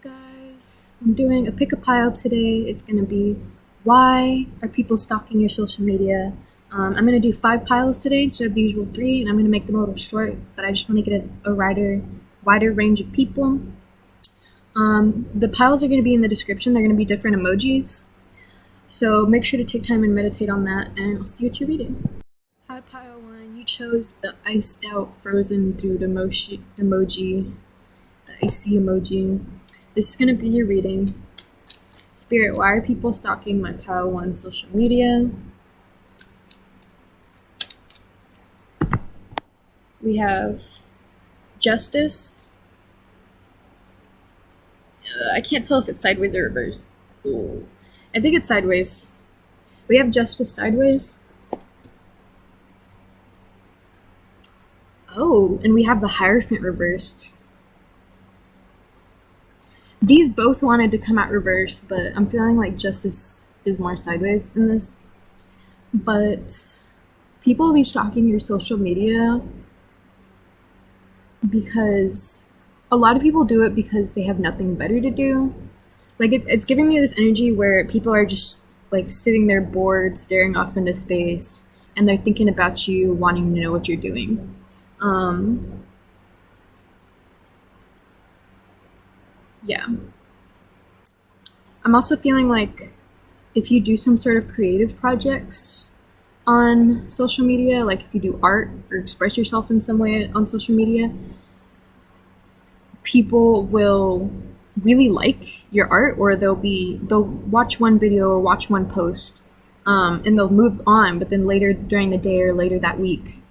Hey guys, I'm doing a pick a pile today. It's gonna be why are people stalking your social media? I'm gonna do 5 piles today instead of the usual 3, and I'm gonna make them a little short, but I just want to get a wider range of people. The piles are gonna be in the description. They're gonna be different emojis, so make sure to take time and meditate on that, and I'll see what you're reading. Hi, pile 1. You chose the iced out frozen dude emoji, the icy emoji. This is going to be your reading. Spirit, why are people stalking my pile 1 social media? We have justice. I can't tell if it's sideways or reverse. Ooh. I think it's sideways. We have justice sideways. Oh, and we have the Hierophant reversed. These both wanted to come out reverse, but I'm feeling like justice is more sideways in this. But people will be stalking your social media because a lot of people do it because they have nothing better to do. Like it's giving me this energy where people are just like sitting there bored, staring off into space, and they're thinking about you, wanting to know what you're doing. Yeah. I'm also feeling like if you do some sort of creative projects on social media, like if you do art or express yourself in some way on social media, people will really like your art, or they'll watch one video or watch one post, and they'll move on, but then later during the day or later that week,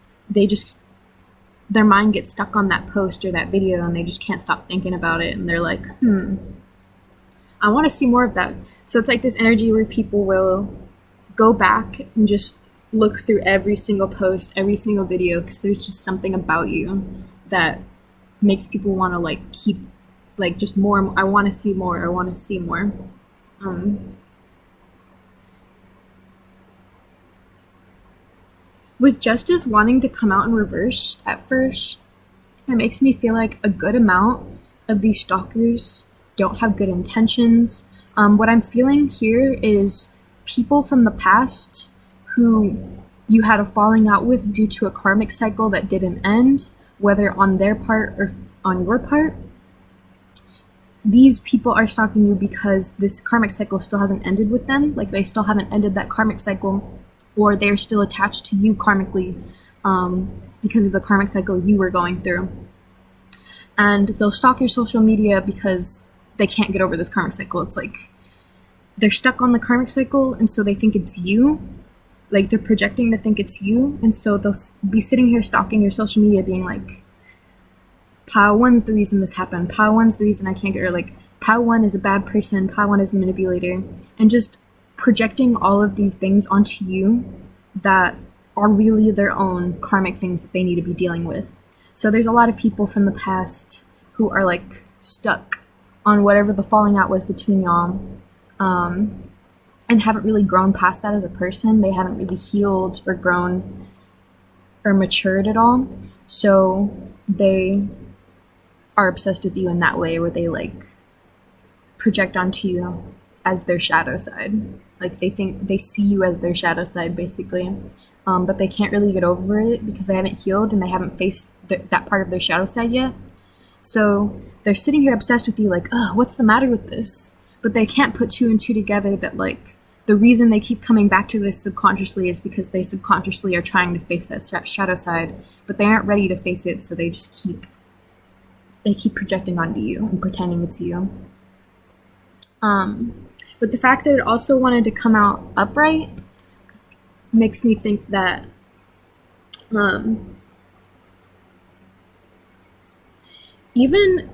their mind gets stuck on that post or that video, and they just can't stop thinking about it, and they're like, I want to see more of that. So it's like this energy where people will go back and just look through every single post, every single video, because there's just something about you that makes people want to like keep like just more. I want to see more. I want to see more. With justice wanting to come out in reverse at first, it makes me feel like a good amount of these stalkers don't have good intentions. What I'm feeling here is people from the past who you had a falling out with due to a karmic cycle that didn't end, whether on their part or on your part. These people are stalking you because this karmic cycle still hasn't ended with them. Like they still haven't ended that karmic cycle, or they're still attached to you karmically because of the karmic cycle you were going through. And they'll stalk your social media because they can't get over this karmic cycle. It's like they're stuck on the karmic cycle, and so they think it's you. Like they're projecting to think it's you, and so they'll be sitting here stalking your social media being like, Pile 1's the reason this happened. Pile 1's the reason I can't get her. Like, Pile 1 is a bad person. Pile 1 is a manipulator. And just projecting all of these things onto you that are really their own karmic things that they need to be dealing with. So there's a lot of people from the past who are like stuck on whatever the falling out was between y'all, and haven't really grown past that as a person. They haven't really healed or grown or matured at all. So they are obsessed with you in that way, where they like project onto you as their shadow side. Like they think they see you as their shadow side, basically, but they can't really get over it because they haven't healed and they haven't faced that part of their shadow side yet. So they're sitting here obsessed with you, like, oh, what's the matter with this? But they can't put 2 and 2 together that like the reason they keep coming back to this subconsciously is because they subconsciously are trying to face that shadow side, but they aren't ready to face it, so they just keep projecting onto you and pretending it's you. But the fact that it also wanted to come out upright makes me think that even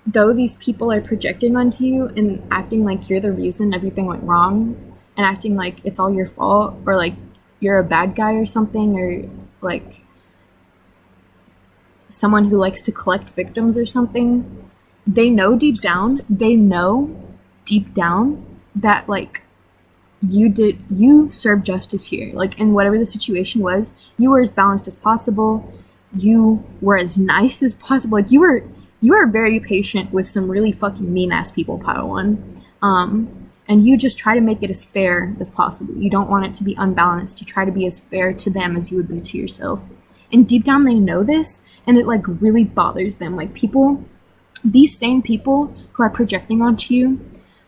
though these people are projecting onto you and acting like you're the reason everything went wrong, and acting like it's all your fault, or like you're a bad guy or something, or like someone who likes to collect victims or something, they know deep down that like you served justice here. Like in whatever the situation was, you were as balanced as possible. You were as nice as possible. Like you were You are very patient with some really fucking mean ass people, pile one. And you just try to make it as fair as possible. You don't want it to be unbalanced. You try to be as fair to them as you would be to yourself. And deep down, they know this, and it like really bothers them. Like people, these same people who are projecting onto you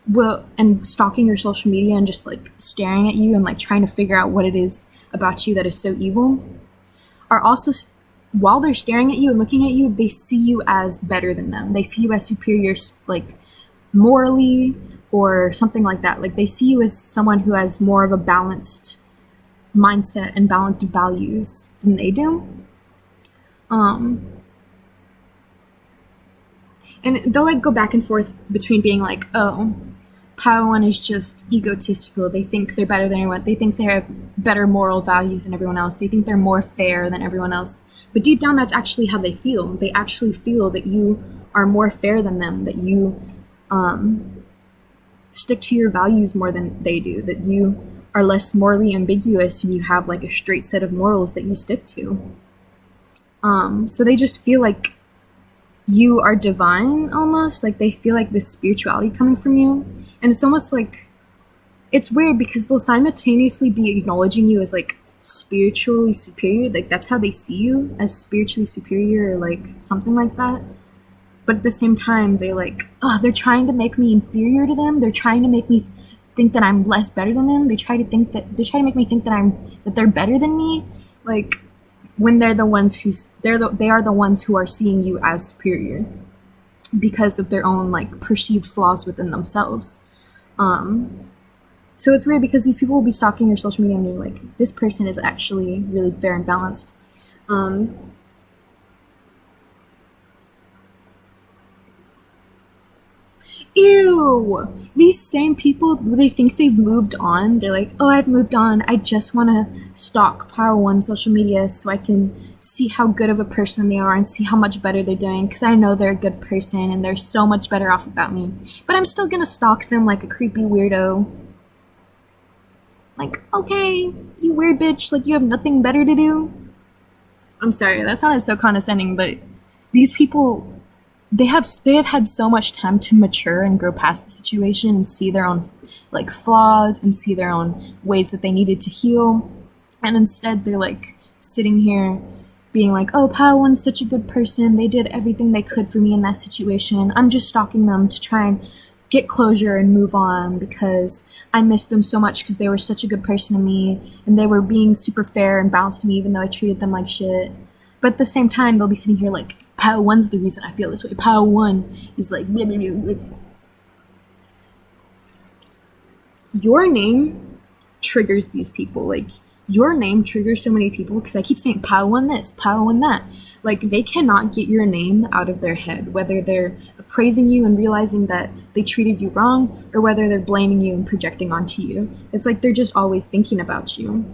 will and stalking your social media and just like staring at you and like trying to figure out what it is about you that is so evil are also while they're staring at you and looking at you, they see you as better than them. They see you as superior, like morally or something like that. Like they see you as someone who has more of a balanced mindset and balanced values than they do. And they'll like go back and forth between being like, oh, Padawan is just egotistical. They think they're better than everyone. They think they have better moral values than everyone else. They think they're more fair than everyone else. But deep down, that's actually how they feel. They actually feel that you are more fair than them, that you stick to your values more than they do, that you are less morally ambiguous and you have like a straight set of morals that you stick to. So they just feel like you are divine almost, like they feel like this spirituality coming from you. And it's almost like, it's weird because they'll simultaneously be acknowledging you as like spiritually superior, like that's how they see you, as spiritually superior or like something like that. But at the same time, they like, oh, they're trying to make me inferior to them. They're trying to make me think that I'm less better than them. They try to make me think that they're better than me. Like when they're the ones they are the ones who are seeing you as superior because of their own like perceived flaws within themselves. So it's weird because these people will be stalking your social media and being like, this person is actually really fair and balanced. Ew! These same people, they think they've moved on. They're like, oh, I've moved on. I just want to stalk Power One social media so I can see how good of a person they are and see how much better they're doing because I know they're a good person and they're so much better off without me. But I'm still going to stalk them like a creepy weirdo. Like, okay, you weird bitch, like you have nothing better to do. I'm sorry, that sounded so condescending, but these people, they have had so much time to mature and grow past the situation and see their own like flaws and see their own ways that they needed to heal, and instead they're like sitting here being like, oh, Padawan's such a good person, they did everything they could for me in that situation, I'm just stalking them to try and get closure and move on because I miss them so much because they were such a good person to me and they were being super fair and balanced to me even though I treated them like shit. But at the same time, they'll be sitting here like, Power One's the reason I feel this way. Power One is like, blah, blah, blah, blah. Your name triggers these people. Like, your name triggers so many people because I keep saying Power One this, Power One that. Like, they cannot get your name out of their head, whether they're praising you and realizing that they treated you wrong or whether they're blaming you and projecting onto you. It's like they're just always thinking about you.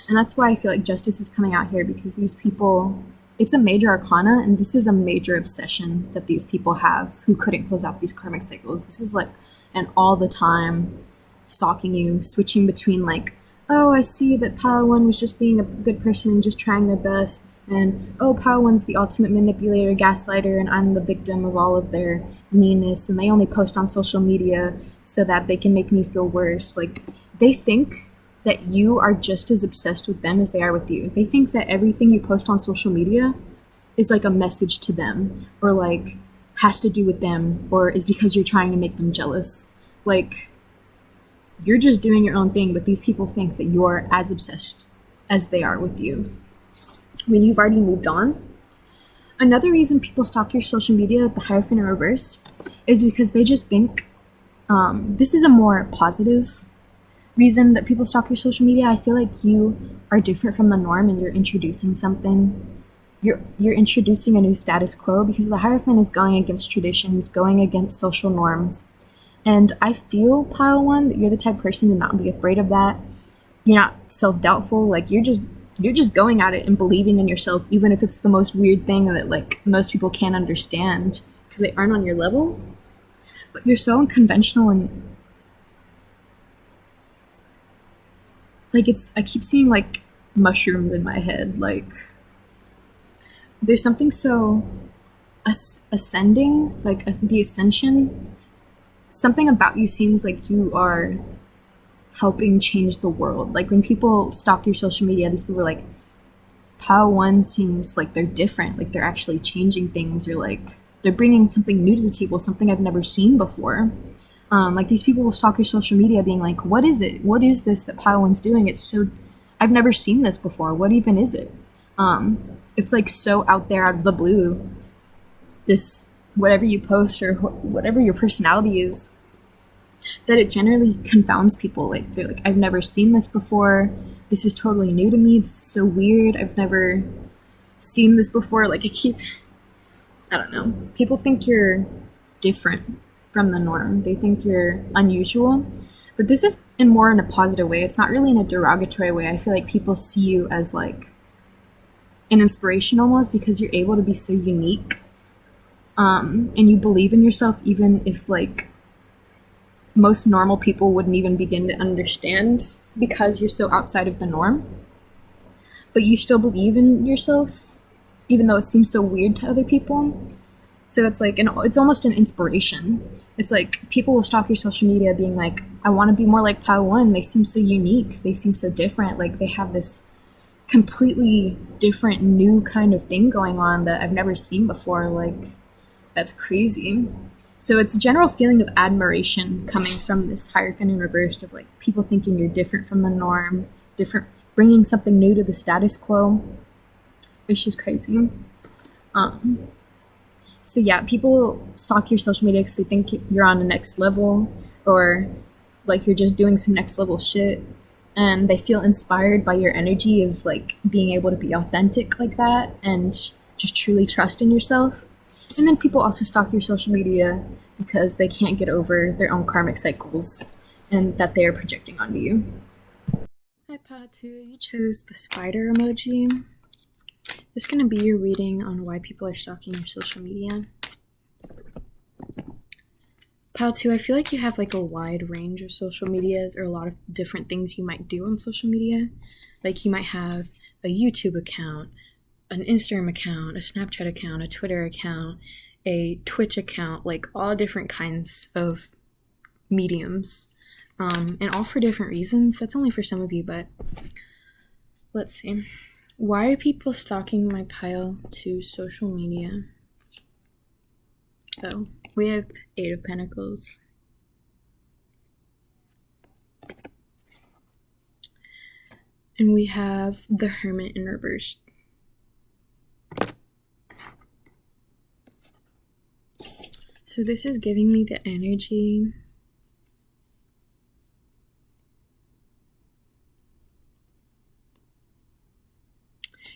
And that's why I feel like justice is coming out here because these people, it's a major arcana and this is a major obsession that these people have who couldn't close out these karmic cycles. This is like an all the time stalking you, switching between like, oh, I see that Padawan was just being a good person and just trying their best, and oh, Padawan's the ultimate manipulator, gaslighter, and I'm the victim of all of their meanness and they only post on social media so that they can make me feel worse. Like, they think that you are just as obsessed with them as they are with you. They think that everything you post on social media is like a message to them or like has to do with them or is because you're trying to make them jealous. Like, you're just doing your own thing, but these people think that you're as obsessed as they are with you when you've already moved on. Another reason people stalk your social media with the Hierophant in reverse is because they just think this is a more positive reason that people stalk your social media. I feel like you are different from the norm and you're introducing something. You're introducing a new status quo because the Hierophant is going against traditions, going against social norms. And I feel, Pile One, that you're the type of person to not be afraid of that. You're not self-doubtful. Like, you're just going at it and believing in yourself, even if it's the most weird thing that like most people can't understand because they aren't on your level. But you're so unconventional and like I keep seeing like mushrooms in my head. Like, there's something so ascending, like the ascension. Something about you seems like you are helping change the world. Like when people stalk your social media, these people are like, Pile One seems like they're different, like they're actually changing things, or like they're bringing something new to the table, something I've never seen before. Like these people will stalk your social media, being like, "What is it? What is this that Pile One's doing? It's so, I've never seen this before. What even is it?" It's like so out there, out of the blue. This whatever you post or whatever your personality is, that it generally confounds people. Like they're like, "I've never seen this before. This is totally new to me. This is so weird. I've never seen this before." Like I don't know. People think you're different from the norm. They think you're unusual. But this is in more in a positive way. It's not really in a derogatory way. I feel like people see you as like an inspiration almost, because you're able to be so unique. And you believe in yourself even if like most normal people wouldn't even begin to understand, because you're so outside of the norm. But you still believe in yourself even though it seems so weird to other people. So it's like it's almost an inspiration. It's like people will stalk your social media being like, "I want to be more like Pile One. They seem so unique. They seem so different. Like they have this completely different new kind of thing going on that I've never seen before." Like that's crazy. So it's a general feeling of admiration coming from this Hierophant in reversed, of like people thinking you're different from the norm, different, bringing something new to the status quo. It's just crazy. Um, so yeah, people stalk your social media because they think you're on the next level, or like you're just doing some next level shit, and they feel inspired by your energy of like being able to be authentic like that and just truly trust in yourself. And then people also stalk your social media because they can't get over their own karmic cycles and that they are projecting onto you. Hi, Patu. You chose the spider emoji. This is going to be your reading on why people are stalking your social media. Patu, I feel like you have like a wide range of social medias, or a lot of different things you might do on social media. Like you might have a YouTube account, an Instagram account, a Snapchat account, a Twitter account, a Twitch account, like all different kinds of mediums, and all for different reasons. That's only for some of you, but let's see. Why are people stalking my Pile 2 social media? Oh, we have 8 of Pentacles. And we have the Hermit in reverse. So this is giving me the energy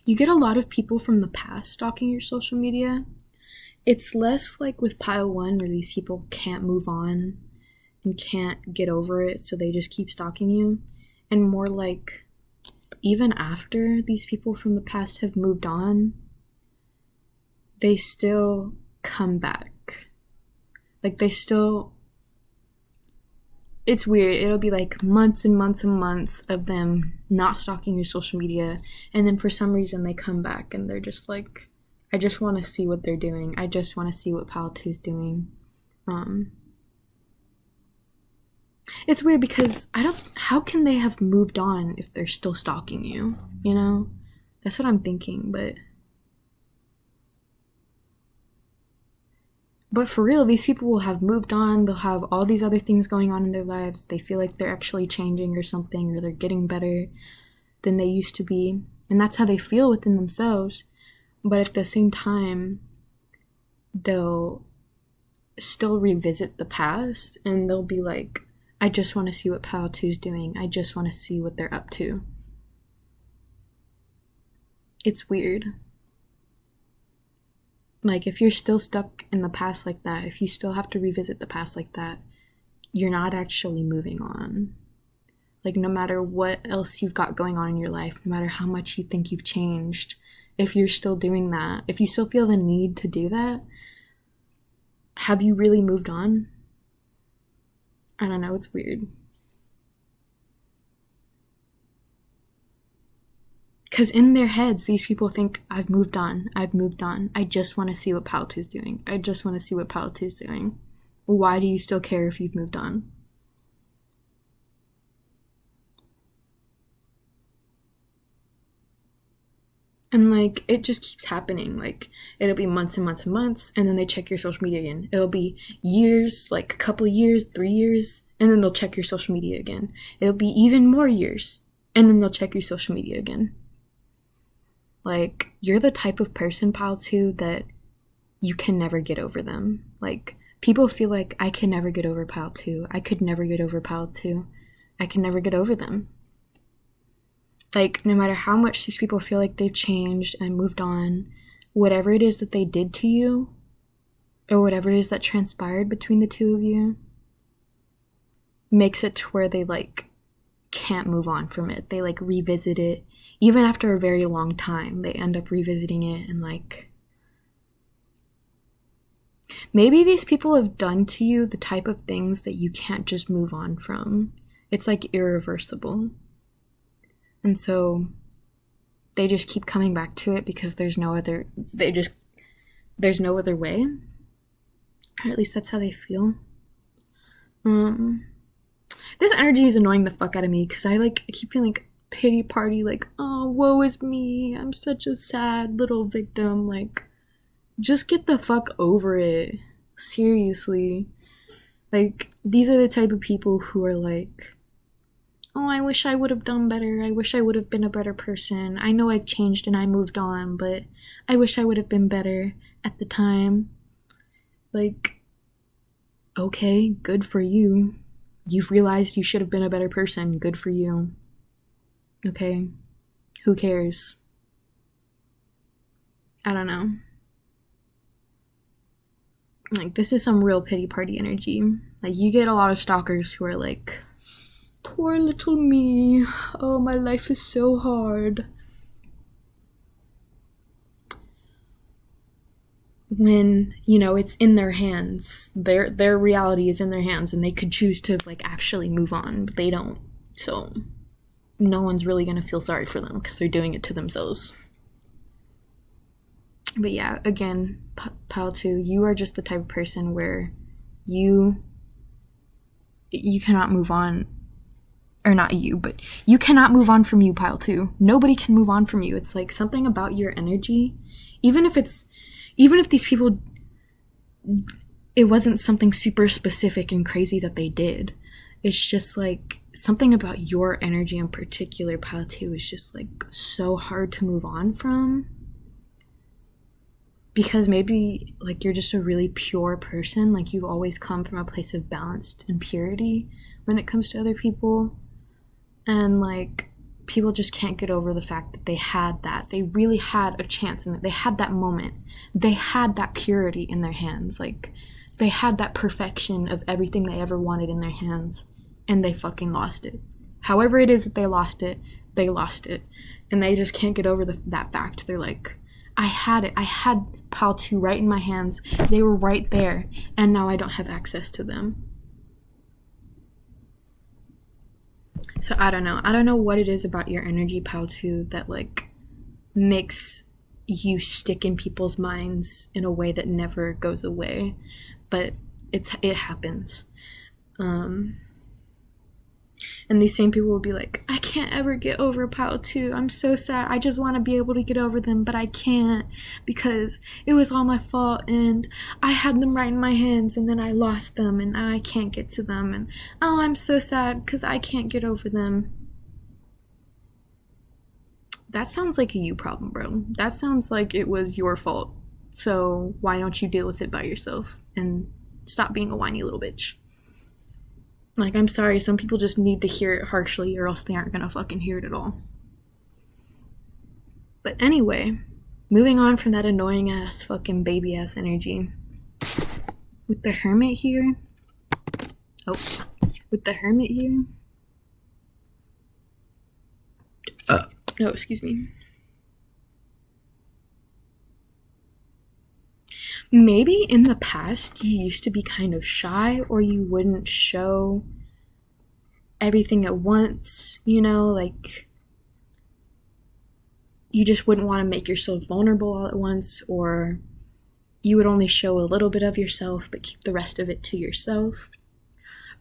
you get a lot of people from the past stalking your social media. It's less like with Pile 1, where these people can't move on and can't get over it, so they just keep stalking you. And more like, even after these people from the past have moved on, they still come back. Like they still, it's weird. It'll be like months and months and months of them not stalking your social media, and then for some reason they come back and they're just like, I just want to see what they're doing. I just want to see what Pile 2's doing. It's weird because how can they have moved on if they're still stalking you? You know? That's what I'm thinking, But for real, these people will have moved on. They'll have all these other things going on in their lives. They feel like they're actually changing or something, or they're getting better than they used to be. And that's how they feel within themselves. But at the same time, they'll still revisit the past, and they'll be like, I just want to see what Pile 2's doing. I just want to see what they're up to. It's weird. Like, if you're still stuck in the past like that, if you still have to revisit the past like that, you're not actually moving on. Like, no matter what else you've got going on in your life, no matter how much you think you've changed, if you're still doing that, if you still feel the need to do that, have you really moved on? I don't know, it's weird. Because in their heads, these people think, I've moved on. I just want to see what Pal 2's doing. Why do you still care if you've moved on? And, like, it just keeps happening. Like, it'll be months and months and months, and then they check your social media again. It'll be years, like a couple years, 3 years, and then they'll check your social media again. It'll be even more years, and then they'll check your social media again. Like, you're the type of person, Pal 2, that you can never get over them. Like, people feel like, I can never get over Pal 2. I could never get over Pal 2. I can never get over them. Like, no matter how much these people feel like they've changed and moved on, whatever it is that they did to you, or whatever it is that transpired between the two of you, makes it to where they, like, can't move on from it. They, like, revisit it. Even after a very long time, they end up revisiting it and, like... Maybe these people have done to you the type of things that you can't just move on from. It's, like, irreversible. And so they just keep coming back to it because there's no other way. Or at least that's how they feel. This energy is annoying the fuck out of me because I keep feeling like pity party, like, oh, woe is me. I'm such a sad little victim. Like, just get the fuck over it. Seriously. Like, these are the type of people who are like, oh, I wish I would have done better. I wish I would have been a better person. I know I've changed and I moved on, but I wish I would have been better at the time. Like, okay, good for you. You've realized you should have been a better person. Good for you. Okay, who cares? I don't know. Like, this is some real pity party energy. Like, you get a lot of stalkers who are like, poor little me. Oh, my life is so hard. When, you know, it's in their hands. Their reality is in their hands, and they could choose to, like, actually move on, but they don't. So, no one's really gonna feel sorry for them because they're doing it to themselves. But yeah, again, Pal 2, you are just the type of person where you cannot move on. Or not you, but you cannot move on from you, Pal 2. Nobody can move on from you. It's like something about your energy, even if these people, it wasn't something super specific and crazy that they did. It's just like something about your energy in particular, Pal 2, is just like so hard to move on from. Because maybe like you're just a really pure person. Like, you've always come from a place of balance and purity when it comes to other people. And, like, people just can't get over the fact that they had that. They really had a chance, and they had that moment. They had that purity in their hands. Like, they had that perfection of everything they ever wanted in their hands, and they fucking lost it. However it is that they lost it, and they just can't get over that fact. They're like, I had it. I had Pal 2 right in my hands. They were right there, and now I don't have access to them. So I don't know what it is about your energy, Pal 2, that like makes you stick in people's minds in a way that never goes away, but it happens. And these same people will be like, I can't ever get over Pal 2. I'm so sad. I just want to be able to get over them, but I can't because it was all my fault and I had them right in my hands and then I lost them and now I can't get to them. And oh, I'm so sad because I can't get over them. That sounds like a you problem, bro. That sounds like it was your fault. So why don't you deal with it by yourself and stop being a whiny little bitch? Like, I'm sorry, some people just need to hear it harshly or else they aren't gonna fucking hear it at all. But anyway, moving on from that annoying ass fucking baby ass energy. With the Hermit here. Oh, excuse me. Maybe in the past you used to be kind of shy or you wouldn't show everything at once, you know, like you just wouldn't want to make yourself vulnerable all at once, or you would only show a little bit of yourself but keep the rest of it to yourself.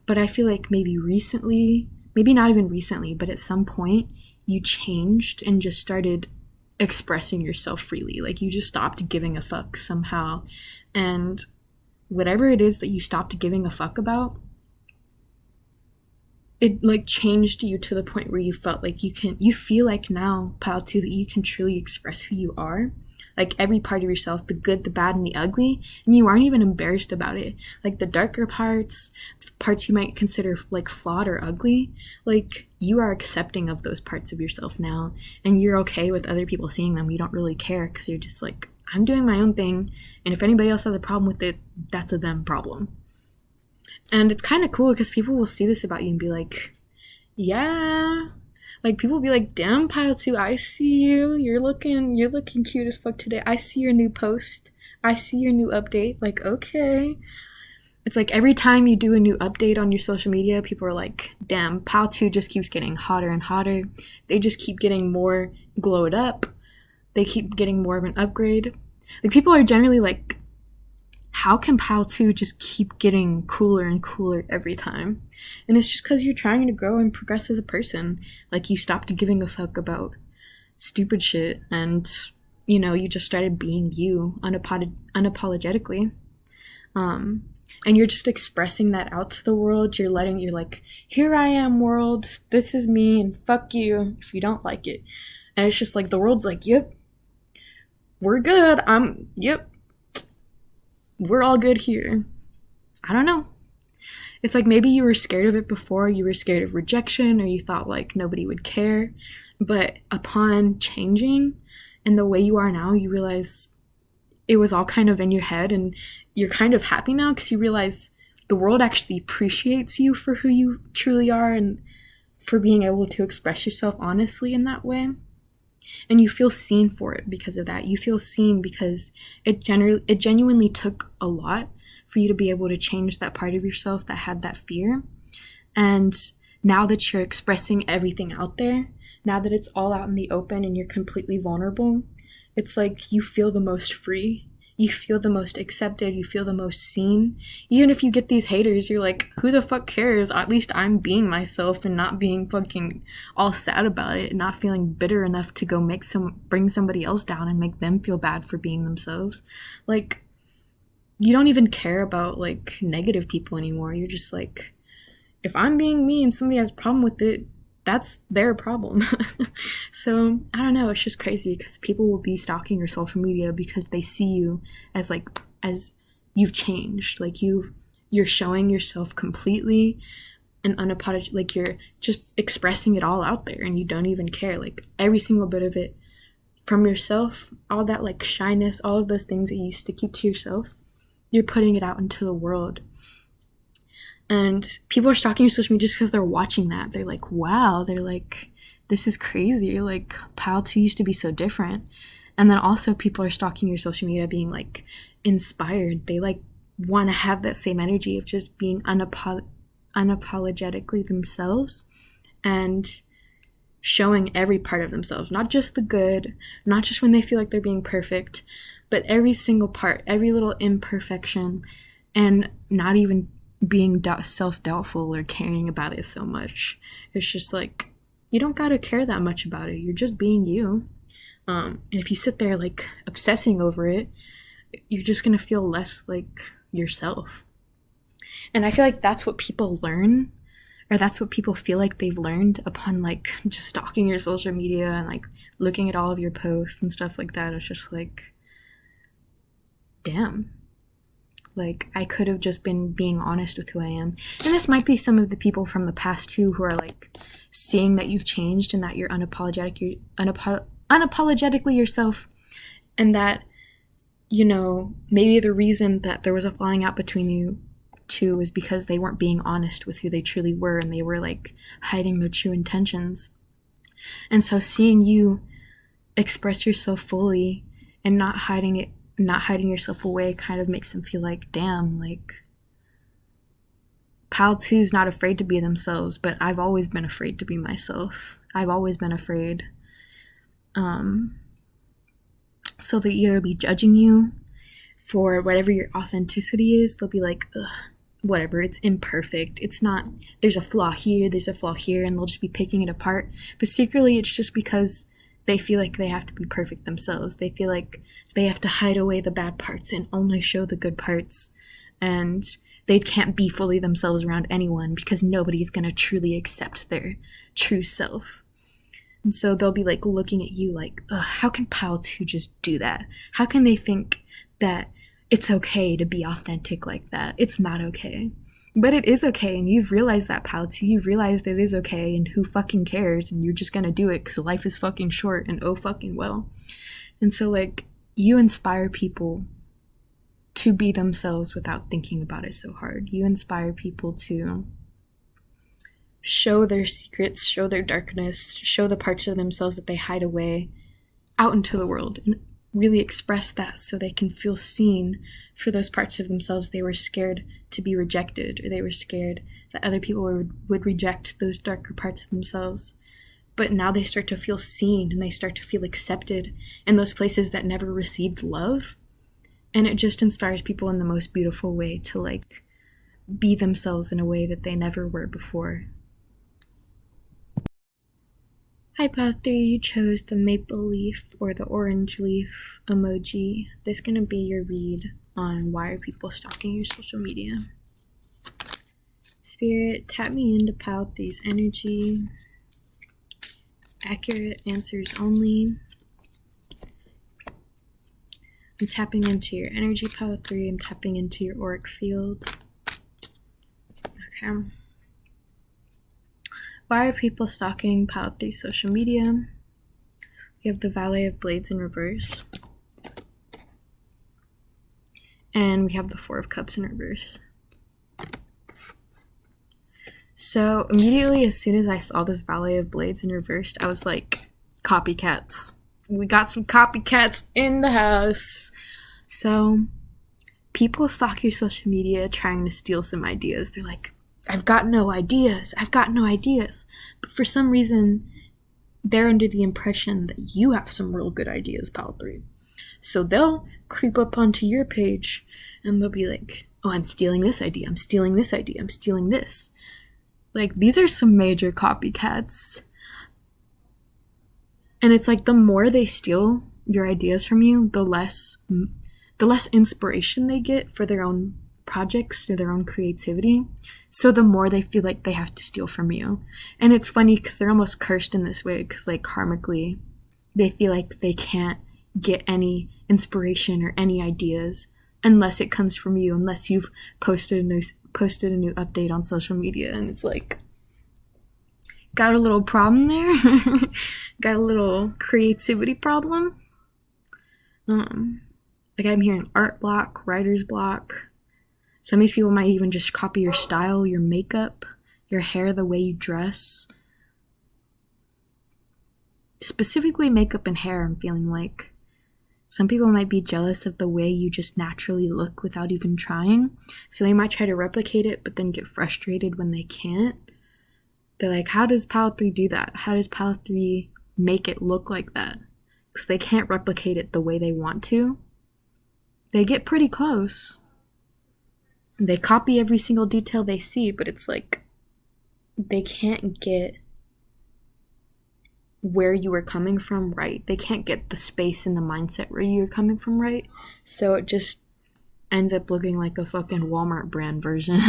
But I feel like maybe recently, maybe not even recently, but at some point you changed and just started expressing yourself freely. Like you just stopped giving a fuck somehow. And whatever it is that you stopped giving a fuck about, it like changed you to the point where you felt like you feel like now, Pal 2, that you can truly express who you are. Like every part of yourself, the good, the bad, and the ugly, and you aren't even embarrassed about it. Like the darker parts, the parts you might consider like flawed or ugly, like you are accepting of those parts of yourself now, and you're okay with other people seeing them. You don't really care because you're just like, I'm doing my own thing, and if anybody else has a problem with it, that's a them problem. And it's kind of cool because people will see this about you and be like, yeah. Like people will be like, damn, Pile 2, I see you. You're looking cute as fuck today. I see your new post. I see your new update. Like, okay. It's like every time you do a new update on your social media, people are like, damn, Pile 2 just keeps getting hotter and hotter. They just keep getting more glowed up. They keep getting more of an upgrade. Like people are generally like, how can Pile 2 just keep getting cooler and cooler every time? And it's just because you're trying to grow and progress as a person. Like you stopped giving a fuck about stupid shit, and you just started being you unapologetically. And you're just expressing that out to the world. You're like, here I am, world. This is me, and fuck you if you don't like it. And it's just like the world's like, yep, we're good. Yep. We're all good here. I don't know. It's like maybe you were scared of it before. You were scared of rejection, or you thought like nobody would care. But upon changing and the way you are now, you realize it was all kind of in your head, and you're kind of happy now because you realize the world actually appreciates you for who you truly are and for being able to express yourself honestly in that way. And you feel seen for it because of that. You feel seen because it genuinely took a lot for you to be able to change that part of yourself that had that fear. And now that you're expressing everything out there, now that it's all out in the open and you're completely vulnerable, it's like you feel the most free. You feel the most accepted. You feel the most seen. Even if you get these haters, you're like, who the fuck cares? At least I'm being myself and not being fucking all sad about it, and not feeling bitter enough to go bring somebody else down and make them feel bad for being themselves. Like, you don't even care about like negative people anymore. You're just like, if I'm being me and somebody has a problem with it, that's their problem. So I don't know, it's just crazy because people will be stalking your social media because they see you as you've changed. Like you're showing yourself completely and unapologetic, like you're just expressing it all out there and you don't even care. Like every single bit of it from yourself, all that like shyness, all of those things that you used to keep to yourself, you're putting it out into the world. And people are stalking your social media just because they're watching that. They're like, wow, they're like, this is crazy. Like, Pile 2 used to be so different. And then also people are stalking your social media being like inspired. They like want to have that same energy of just being unapologetically themselves and showing every part of themselves, not just the good, not just when they feel like they're being perfect, but every single part, every little imperfection, and not even being self-doubtful or caring about it so much. It's just like, you don't gotta care that much about it. You're just being you. And if you sit there like obsessing over it, you're just gonna feel less like yourself. And I feel like that's what people learn, or that's what people feel like they've learned upon like just stalking your social media and like looking at all of your posts and stuff like that. It's just like, damn. Like, I could have just been being honest with who I am. And this might be some of the people from the past, too, who are, like, seeing that you've changed and that you're unapologetically yourself. And that, maybe the reason that there was a falling out between you two is because they weren't being honest with who they truly were. And they were, like, hiding their true intentions. And so seeing you express yourself fully and not hiding yourself away kind of makes them feel like, damn, like, Pile 2's not afraid to be themselves, but I've always been afraid to be myself. I've always been afraid. So they'll either be judging you for whatever your authenticity is. They'll be like, ugh, whatever, it's imperfect. It's not, there's a flaw here, there's a flaw here, and they'll just be picking it apart. But secretly, it's just because they feel like they have to be perfect themselves. They feel like they have to hide away the bad parts and only show the good parts. And they can't be fully themselves around anyone because nobody's going to truly accept their true self. And so they'll be like looking at you like, ugh, how can Pal 2 just do that? How can they think that it's okay to be authentic like that? It's not okay. But it is okay, and you've realized that, Pal 2. You've realized it is okay, and who fucking cares? And you're just gonna do it because life is fucking short, and oh fucking well. And so, like, you inspire people to be themselves without thinking about it so hard. You inspire people to show their secrets, show their darkness, show the parts of themselves that they hide away out into the world, and really express that so they can feel seen for those parts of themselves they were scared to be rejected, or they were scared that other people would reject those darker parts of themselves. But now they start to feel seen, and they start to feel accepted in those places that never received love. And it just inspires people in the most beautiful way to, like, be themselves in a way that they never were before. Hi, Patty, you chose the maple leaf or the orange leaf emoji. This is going to be your read on why are people stalking your social media. Spirit, tap me into Pal 3's energy. Accurate answers only. I'm tapping into your energy, Pal 3. I'm tapping into your auric field. Okay. Why are people stalking Pal 3's social media? We have the Valet of Blades in reverse. And we have the Four of Cups in reverse. So immediately as soon as I saw this Valet of Blades in reverse, I was like, copycats. We got some copycats in the house. So people stalk your social media trying to steal some ideas. They're like, I've got no ideas. But for some reason, they're under the impression that you have some real good ideas, Pal 3. So they'll creep up onto your page and they'll be like, oh, I'm stealing this idea. I'm stealing this. Like, these are some major copycats. And it's like the more they steal your ideas from you, the less inspiration they get for their own projects or their own creativity. So the more they feel like they have to steal from you. And it's funny because they're almost cursed in this way because, like, karmically, they feel like they can't get any inspiration or any ideas unless it comes from you, unless you've posted a new update on social media. And it's like, got a little problem there. Got a little creativity problem. Like, I'm hearing art block, writer's block. Some of these people might even just copy your style, your makeup, your hair, the way you dress. Specifically makeup and hair, I'm feeling like. Some people might be jealous of the way you just naturally look without even trying. So they might try to replicate it, but then get frustrated when they can't. They're like, how does Pal 3 do that? How does Pal 3 make it look like that? Because they can't replicate it the way they want to. They get pretty close. They copy every single detail they see, but it's like they can't get where you were coming from right. They can't get the space and the mindset where you were coming from right. So it just ends up looking like a fucking Walmart brand version.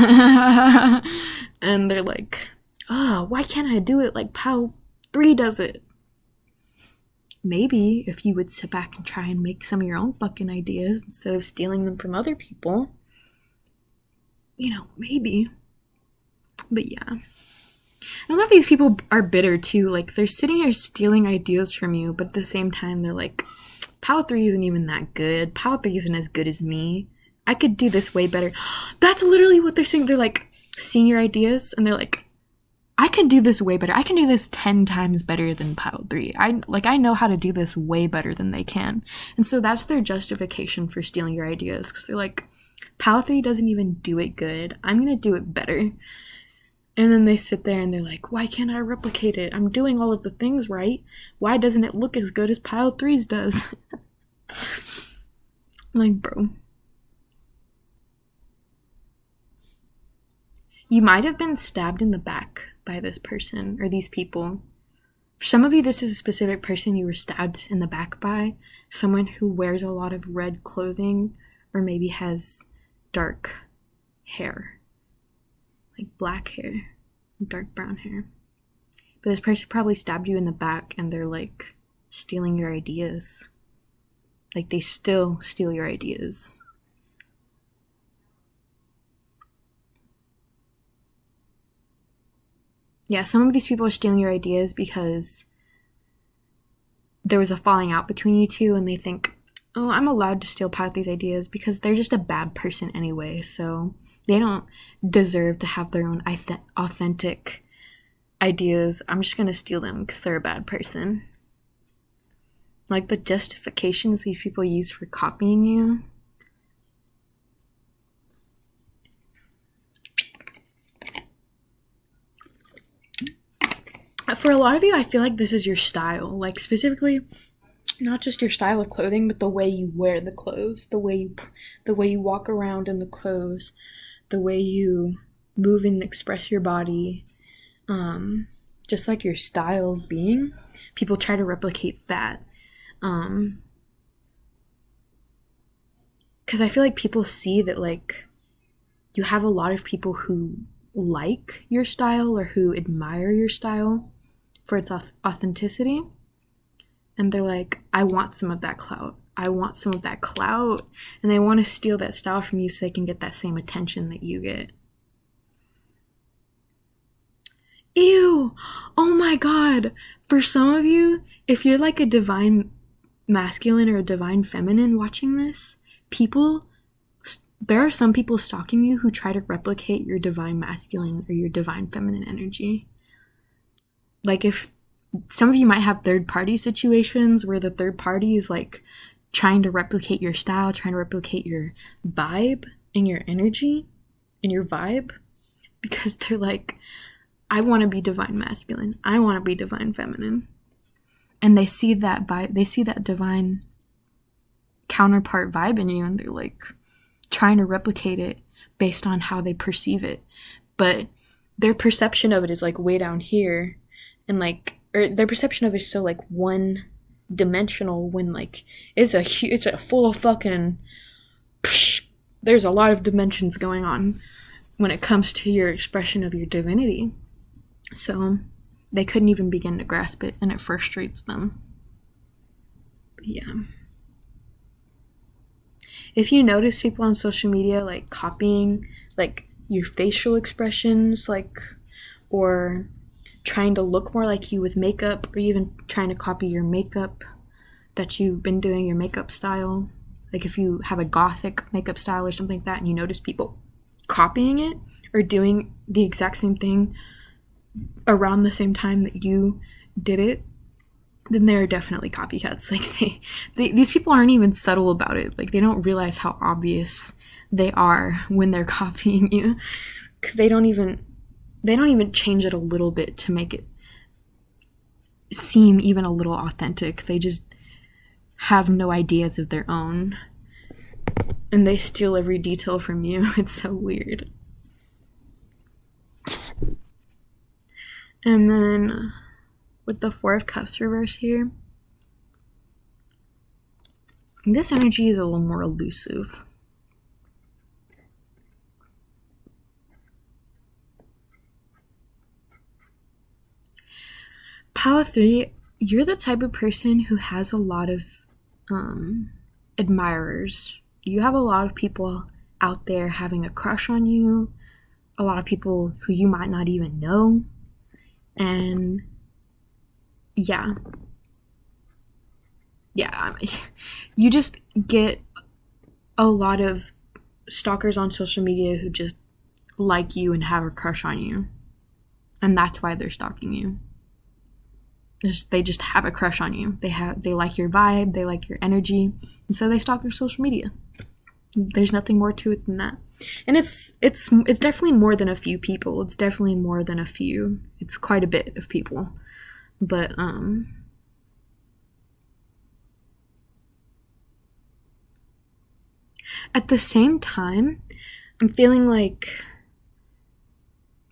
And they're like, oh, why can't I do it like Pal 3 does it? Maybe if you would sit back and try and make some of your own fucking ideas instead of stealing them from other people. You know, maybe. But yeah. A lot of these people are bitter too. Like, they're sitting here stealing ideas from you, but at the same time, they're like, Pal 3 isn't even that good. Pal 3 isn't as good as me. I could do this way better. That's literally what they're saying. They're like, seeing your ideas, and they're like, I can do this way better. I can do this 10 times better than Pal 3. I know how to do this way better than they can. And so that's their justification for stealing your ideas, because they're like, Pal 3 doesn't even do it good. I'm going to do it better. And then they sit there and they're like, why can't I replicate it? I'm doing all of the things right. Why doesn't it look as good as Pal 3's does? Like, bro. You might have been stabbed in the back by this person or these people. For some of you, this is a specific person you were stabbed in the back by. Someone who wears a lot of red clothing or maybe has dark hair. Like black hair, dark brown hair. But this person probably stabbed you in the back and they're like stealing your ideas. Like they still steal your ideas. Yeah, some of these people are stealing your ideas because there was a falling out between you two and they think, oh, I'm allowed to steal part of these ideas because they're just a bad person anyway, so they don't deserve to have their own authentic ideas. I'm just gonna steal them because they're a bad person. Like the justifications these people use for copying you. For a lot of you, I feel like this is your style. Like specifically, not just your style of clothing, but the way you wear the clothes, the way you walk around in the clothes, the way you move and express your body, just like your style of being. People try to replicate that. Because I feel like people see that, like, you have a lot of people who like your style or who admire your style for its authenticity. And they're like, I want some of that clout. I want some of that clout. And they want to steal that style from you so they can get that same attention that you get. Ew! Oh my god! For some of you, if you're like a divine masculine or a divine feminine watching this, there are some people stalking you who try to replicate your divine masculine or your divine feminine energy. Like, if some of you might have third party situations where the third party is like trying to replicate your style, trying to replicate your vibe and your energy and your vibe, because they're like, I want to be divine masculine, I want to be divine feminine, and they see that vibe, they see that divine counterpart vibe in you, and they're like trying to replicate it based on how they perceive it, but their perception of it is like way down here, and like, or their perception of it is so like one dimensional when like it's a full fucking there's a lot of dimensions going on when it comes to your expression of your divinity. So they couldn't even begin to grasp it, and it frustrates them. But yeah. If you notice people on social media like copying like your facial expressions, like, or trying to look more like you with makeup, or even trying to copy your makeup that you've been doing, your makeup style, like if you have a gothic makeup style or something like that, and you notice people copying it or doing the exact same thing around the same time that you did it, then they're definitely copycats. Like these people aren't even subtle about it. Like they don't realize how obvious they are when they're copying you, because they don't even change it a little bit to make it seem even a little authentic. They just have no ideas of their own, and they steal every detail from you. It's so weird. And then with the Four of Cups reverse here, this energy is a little more elusive. Power 3, you're the type of person who has a lot of admirers. You have a lot of people out there having a crush on you, a lot of people who you might not even know. And yeah, you just get a lot of stalkers on social media who just like you and have a crush on you, and that's why they're stalking you. They just have a crush on you. They like your vibe, they like your energy, and so they stalk your social media. There's nothing more to it than that. And it's definitely more than a few people. It's definitely more than a few. It's quite a bit of people. But At the same time, I'm feeling like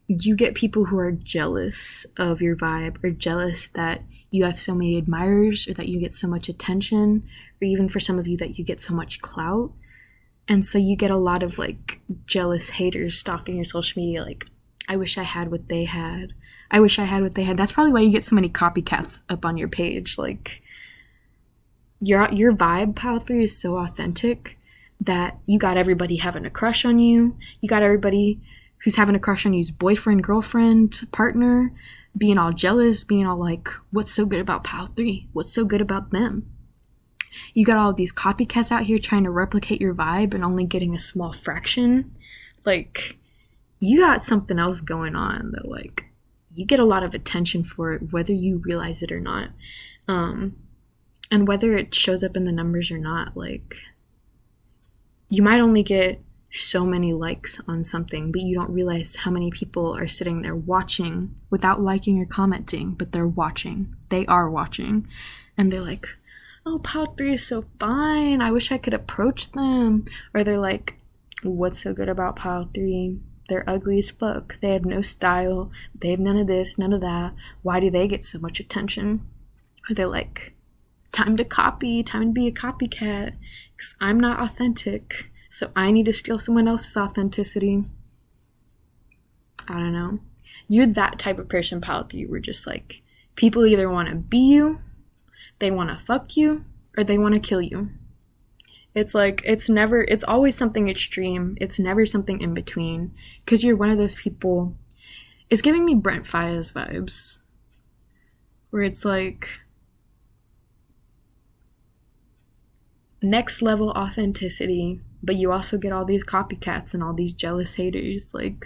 you get people who are jealous of your vibe, or jealous that you have so many admirers, or that you get so much attention, or even for some of you that you get so much clout. And so you get a lot of like jealous haters stalking your social media, like, I wish I had what they had. I wish I had what they had. That's probably why you get so many copycats up on your page. Like, your vibe, Pile 3, is so authentic that you got everybody having a crush on you. You got everybody who's having a crush on you's boyfriend, girlfriend, partner, being all jealous, being all like, what's so good about Pile 3? What's so good about them? You got all these copycats out here trying to replicate your vibe and only getting a small fraction. Like, you got something else going on that, like, you get a lot of attention for it, whether you realize it or not. And whether it shows up in the numbers or not, like, you might only get so many likes on something, but you don't realize how many people are sitting there watching without liking or commenting, but they're watching. They are watching. And they're like, oh, Pile 3 is so fine. I wish I could approach them. Or they're like, what's so good about Pile 3? They're ugly as fuck. They have no style. They have none of this, none of that. Why do they get so much attention? Or they're like, time to copy, time to be a copycat. 'Cause I'm not authentic, so I need to steal someone else's authenticity. I don't know. You're that type of person, Pile 3, where just like, people either want to be you, they want to fuck you, or they want to kill you. It's like, it's always something extreme. It's never something in between. Because you're one of those people. It's giving me Brent Faiyaz vibes. Where it's like, next level authenticity, but you also get all these copycats and all these jealous haters. Like,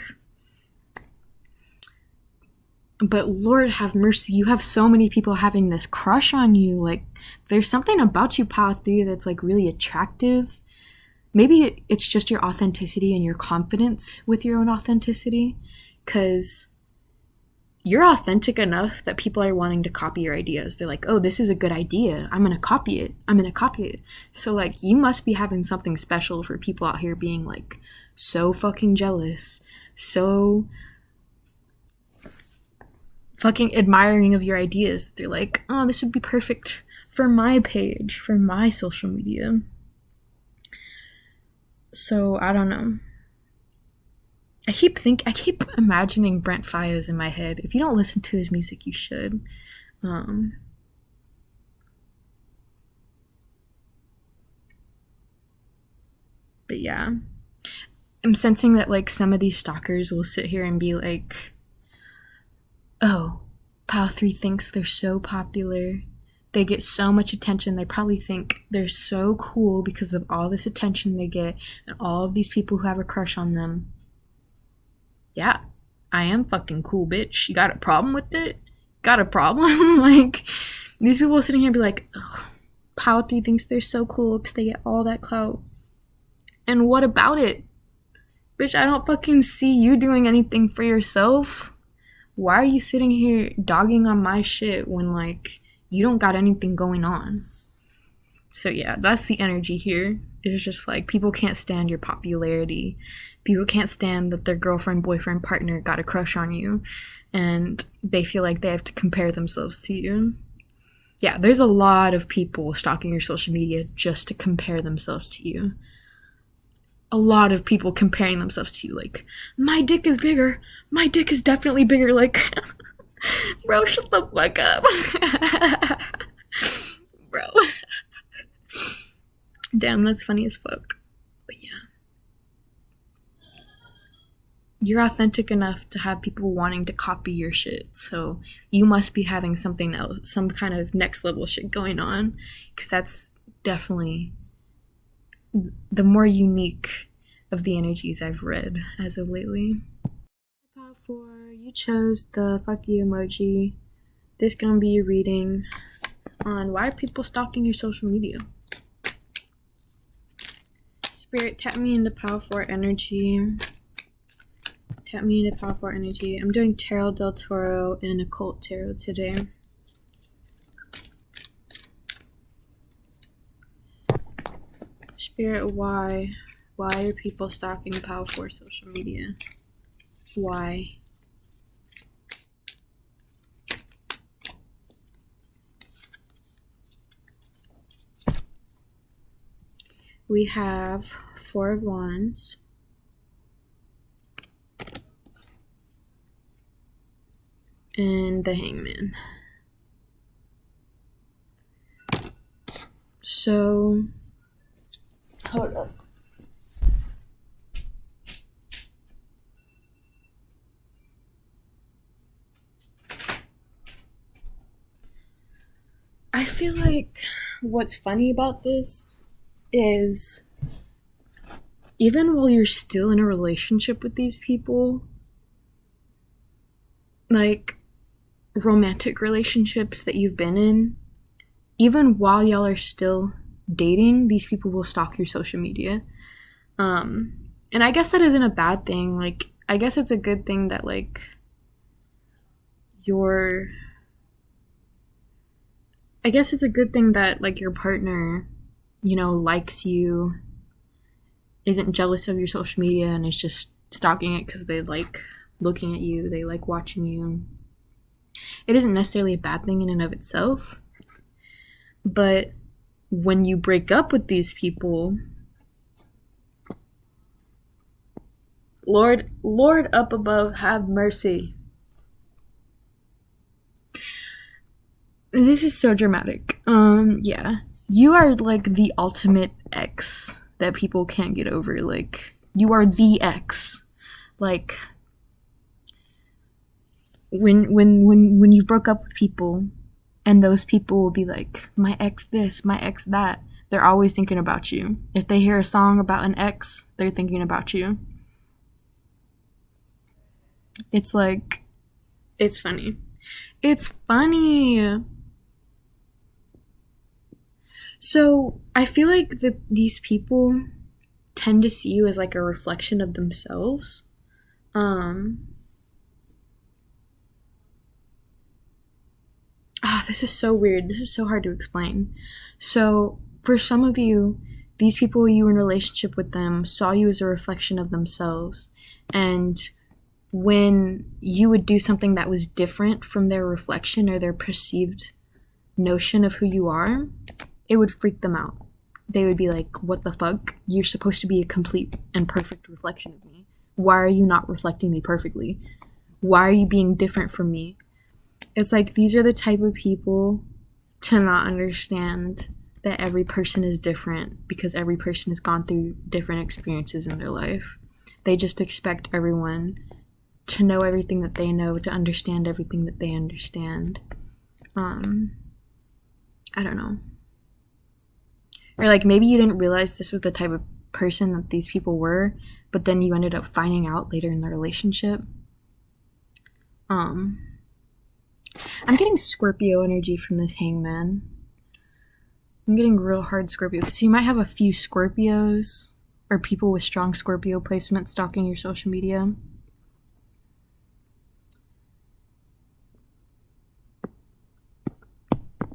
but Lord have mercy, you have so many people having this crush on you. Like, there's something about you, Pile 3, that's like really attractive. Maybe it's just your authenticity and your confidence with your own authenticity, because you're authentic enough that people are wanting to copy your ideas. They're like, oh, this is a good idea. I'm going to copy it. I'm going to copy it. So like, you must be having something special for people out here being like so fucking jealous, so fucking admiring of your ideas. They're like, oh, this would be perfect for my page, for my social media. So I don't know. I keep imagining Brent Faiyaz in my head. If you don't listen to his music, you should. But yeah, I'm sensing that like some of these stalkers will sit here and be like, oh, Pile 3 thinks they're so popular. They get so much attention. They probably think they're so cool because of all this attention they get and all of these people who have a crush on them. Yeah, I am fucking cool, bitch. You got a problem with it? Got a problem? Like, these people sitting here be like, oh, Pile 3 thinks they're so cool because they get all that clout. And what about it? Bitch, I don't fucking see you doing anything for yourself. Why are you sitting here dogging on my shit when, like, you don't got anything going on? So yeah, that's the energy here. It's just like, people can't stand your popularity. People can't stand that their girlfriend, boyfriend, partner got a crush on you, and they feel like they have to compare themselves to you. Yeah, there's a lot of people stalking your social media just to compare themselves to you. A lot of people comparing themselves to you, like, my dick is bigger. My dick is definitely bigger. Like, bro, shut the fuck up. Bro. Damn, that's funny as fuck. But yeah. You're authentic enough to have people wanting to copy your shit, so you must be having something else, some kind of next level shit going on, because that's definitely the more unique of the energies I've read as of lately. Pile 4, you chose the fuck you emoji. This gonna be your reading on why are people stalking your social media. Spirit, tap me into Pile 4 energy. Tap me into Pile 4 energy. I'm doing Tarot del Toro and Occult Tarot today. Spirit, why Why are people stalking Pal for social media? Why? We have Four of Wands. And the Hangman. So, hold up. I feel like what's funny about this is even while you're still in a relationship with these people, like romantic relationships that you've been in, even while y'all are still dating, these people will stalk your social media. And I guess that isn't a bad thing. Like, I guess it's a good thing that, like, I guess it's a good thing that, like, your partner, you know, likes you, isn't jealous of your social media, and is just stalking it because they like looking at you, they like watching you. It isn't necessarily a bad thing in and of itself. But when you break up with these people, Lord up above, have mercy. This is so dramatic. Yeah. You are like the ultimate ex that people can't get over. Like, you are the ex. Like, when you broke up with people, and those people will be like, my ex this, my ex that, they're always thinking about you. If they hear a song about an ex, they're thinking about you. It's like, it's funny. It's funny. So I feel like these people tend to see you as like a reflection of themselves. This is so weird. This is so hard to explain. So for some of you, these people you were in a relationship with them saw you as a reflection of themselves. And when you would do something that was different from their reflection or their perceived notion of who you are, it would freak them out. They would be like, what the fuck? You're supposed to be a complete and perfect reflection of me. Why are you not reflecting me perfectly? Why are you being different from me? It's like, these are the type of people to not understand that every person is different because every person has gone through different experiences in their life. They just expect everyone to know everything that they know, to understand everything that they understand. I don't know. Or like, maybe you didn't realize this was the type of person that these people were, but then you ended up finding out later in the relationship. I'm getting Scorpio energy from this Hangman. I'm getting real hard Scorpio. So you might have a few Scorpios or people with strong Scorpio placement stalking your social media.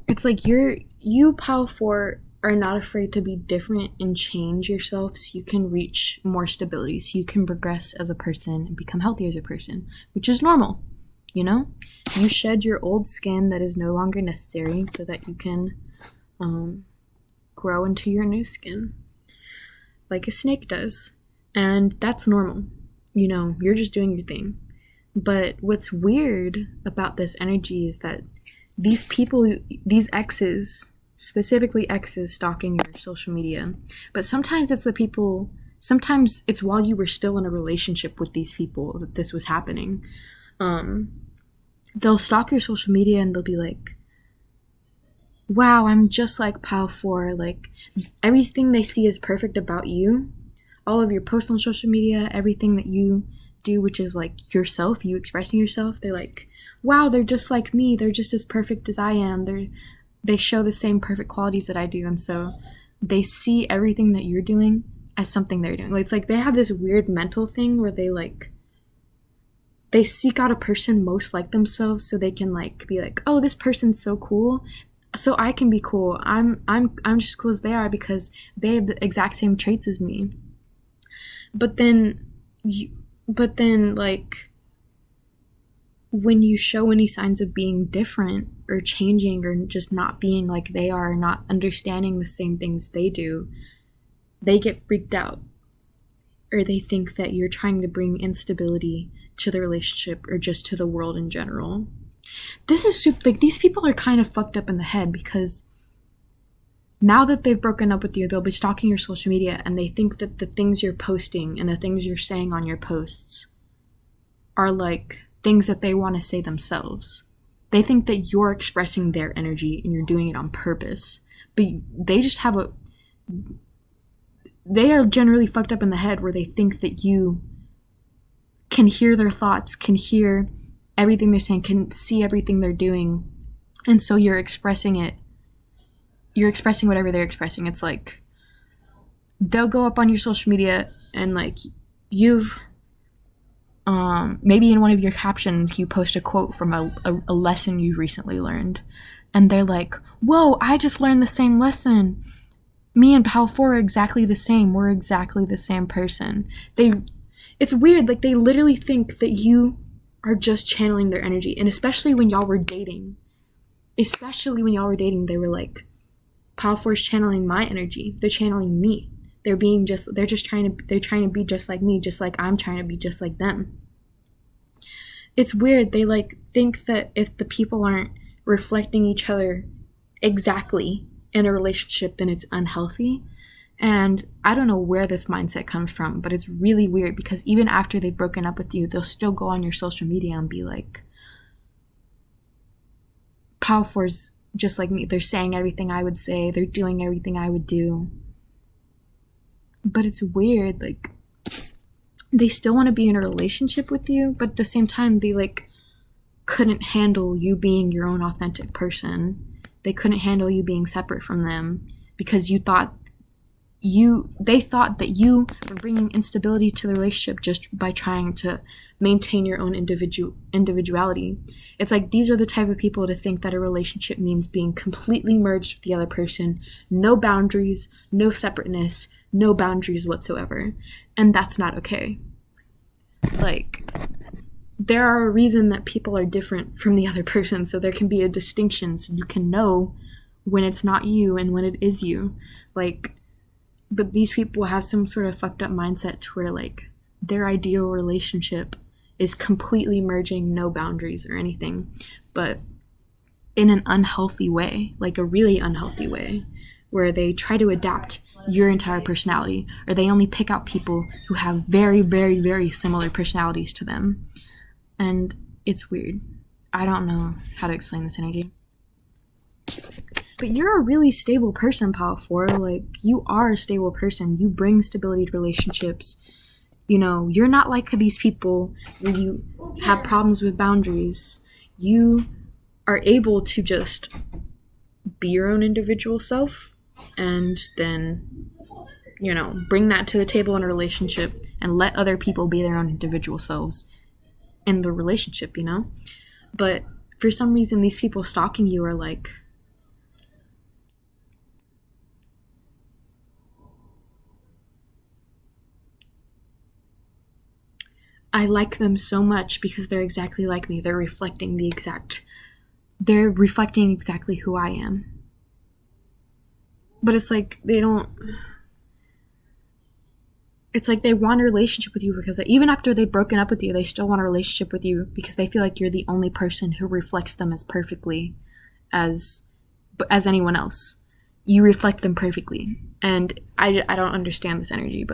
It's like you, Pal 4, are not afraid to be different and change yourself so you can reach more stability, so you can progress as a person and become healthy as a person, which is normal, you know? You shed your old skin that is no longer necessary so that you can grow into your new skin, like a snake does. And that's normal. You know, you're just doing your thing. But what's weird about this energy is that these people, these exes, specifically exes stalking your social media, but sometimes it's the people, sometimes it's while you were still in a relationship with these people that this was happening. They'll stalk your social media and they'll be like, wow, I'm just like Pal 4. Like, everything they see is perfect about you. All of your posts on social media, everything that you do, which is like yourself, you expressing yourself, they're like, wow, they're just like me. They're just as perfect as I am. They show the same perfect qualities that I do. And so they see everything that you're doing as something they're doing. It's like they have this weird mental thing where they seek out a person most like themselves so they can like be like, oh, this person's so cool, so I can be cool. I'm just cool as they are because they have the exact same traits as me. But then like when you show any signs of being different or changing or just not being like they are, not understanding the same things they do, they get freaked out, or they think that you're trying to bring instability to the relationship or just to the world in general. This is super, like, these people are kind of fucked up in the head, because now that they've broken up with you, they'll be stalking your social media, and they think that the things you're posting and the things you're saying on your posts are like things that they want to say themselves. They think that you're expressing their energy and you're doing it on purpose. But they just have they are generally fucked up in the head, where they think that you can hear their thoughts, can hear everything they're saying, can see everything they're doing. And so you're expressing it. You're expressing whatever they're expressing. It's like they'll go up on your social media and like you've maybe in one of your captions you post a quote from a lesson you've recently learned, and they're like, whoa, I just learned the same lesson. Me and Pal 4 are exactly the same. We're exactly the same person. It's weird, like they literally think that you are just channeling their energy. And especially when y'all were dating, they were like, Pal 4 is channeling my energy. They're channeling me. They're trying to be just like me, just like I'm trying to be just like them. It's weird. They like think that if the people aren't reflecting each other exactly in a relationship, then it's unhealthy. And I don't know where this mindset comes from, but it's really weird, because even after they've broken up with you, they'll still go on your social media and be like, Pal 4's just like me. They're saying everything I would say. They're doing everything I would do. But it's weird, like they still want to be in a relationship with you, but at the same time they like couldn't handle you being your own authentic person. They couldn't handle you being separate from them, because they thought that you were bringing instability to the relationship just by trying to maintain your own individuality. It's like these are the type of people to think that a relationship means being completely merged with the other person, no boundaries, no separateness, no boundaries whatsoever. And that's not okay. Like, there are a reason that people are different from the other person, so there can be a distinction, so you can know when it's not you and when it is you. Like, but these people have some sort of fucked up mindset to where like their ideal relationship is completely merging, no boundaries or anything, but in an unhealthy way, like a really unhealthy way, where they try to adapt your entire personality, or they only pick out people who have very, very, very similar personalities to them. And it's weird. I don't know how to explain this energy. But you're a really stable person, Pal 4. Like, you are a stable person. You bring stability to relationships. You know, you're not like these people where you have problems with boundaries. You are able to just be your own individual self, and then, you know, bring that to the table in a relationship and let other people be their own individual selves in the relationship, you know? But for some reason, these people stalking you are like, I like them so much because they're exactly like me. They're reflecting exactly who I am. But it's like it's like they want a relationship with you because even after they've broken up with you, they still want a relationship with you because they feel like you're the only person who reflects them as perfectly as anyone else. You reflect them perfectly. And I don't understand this energy,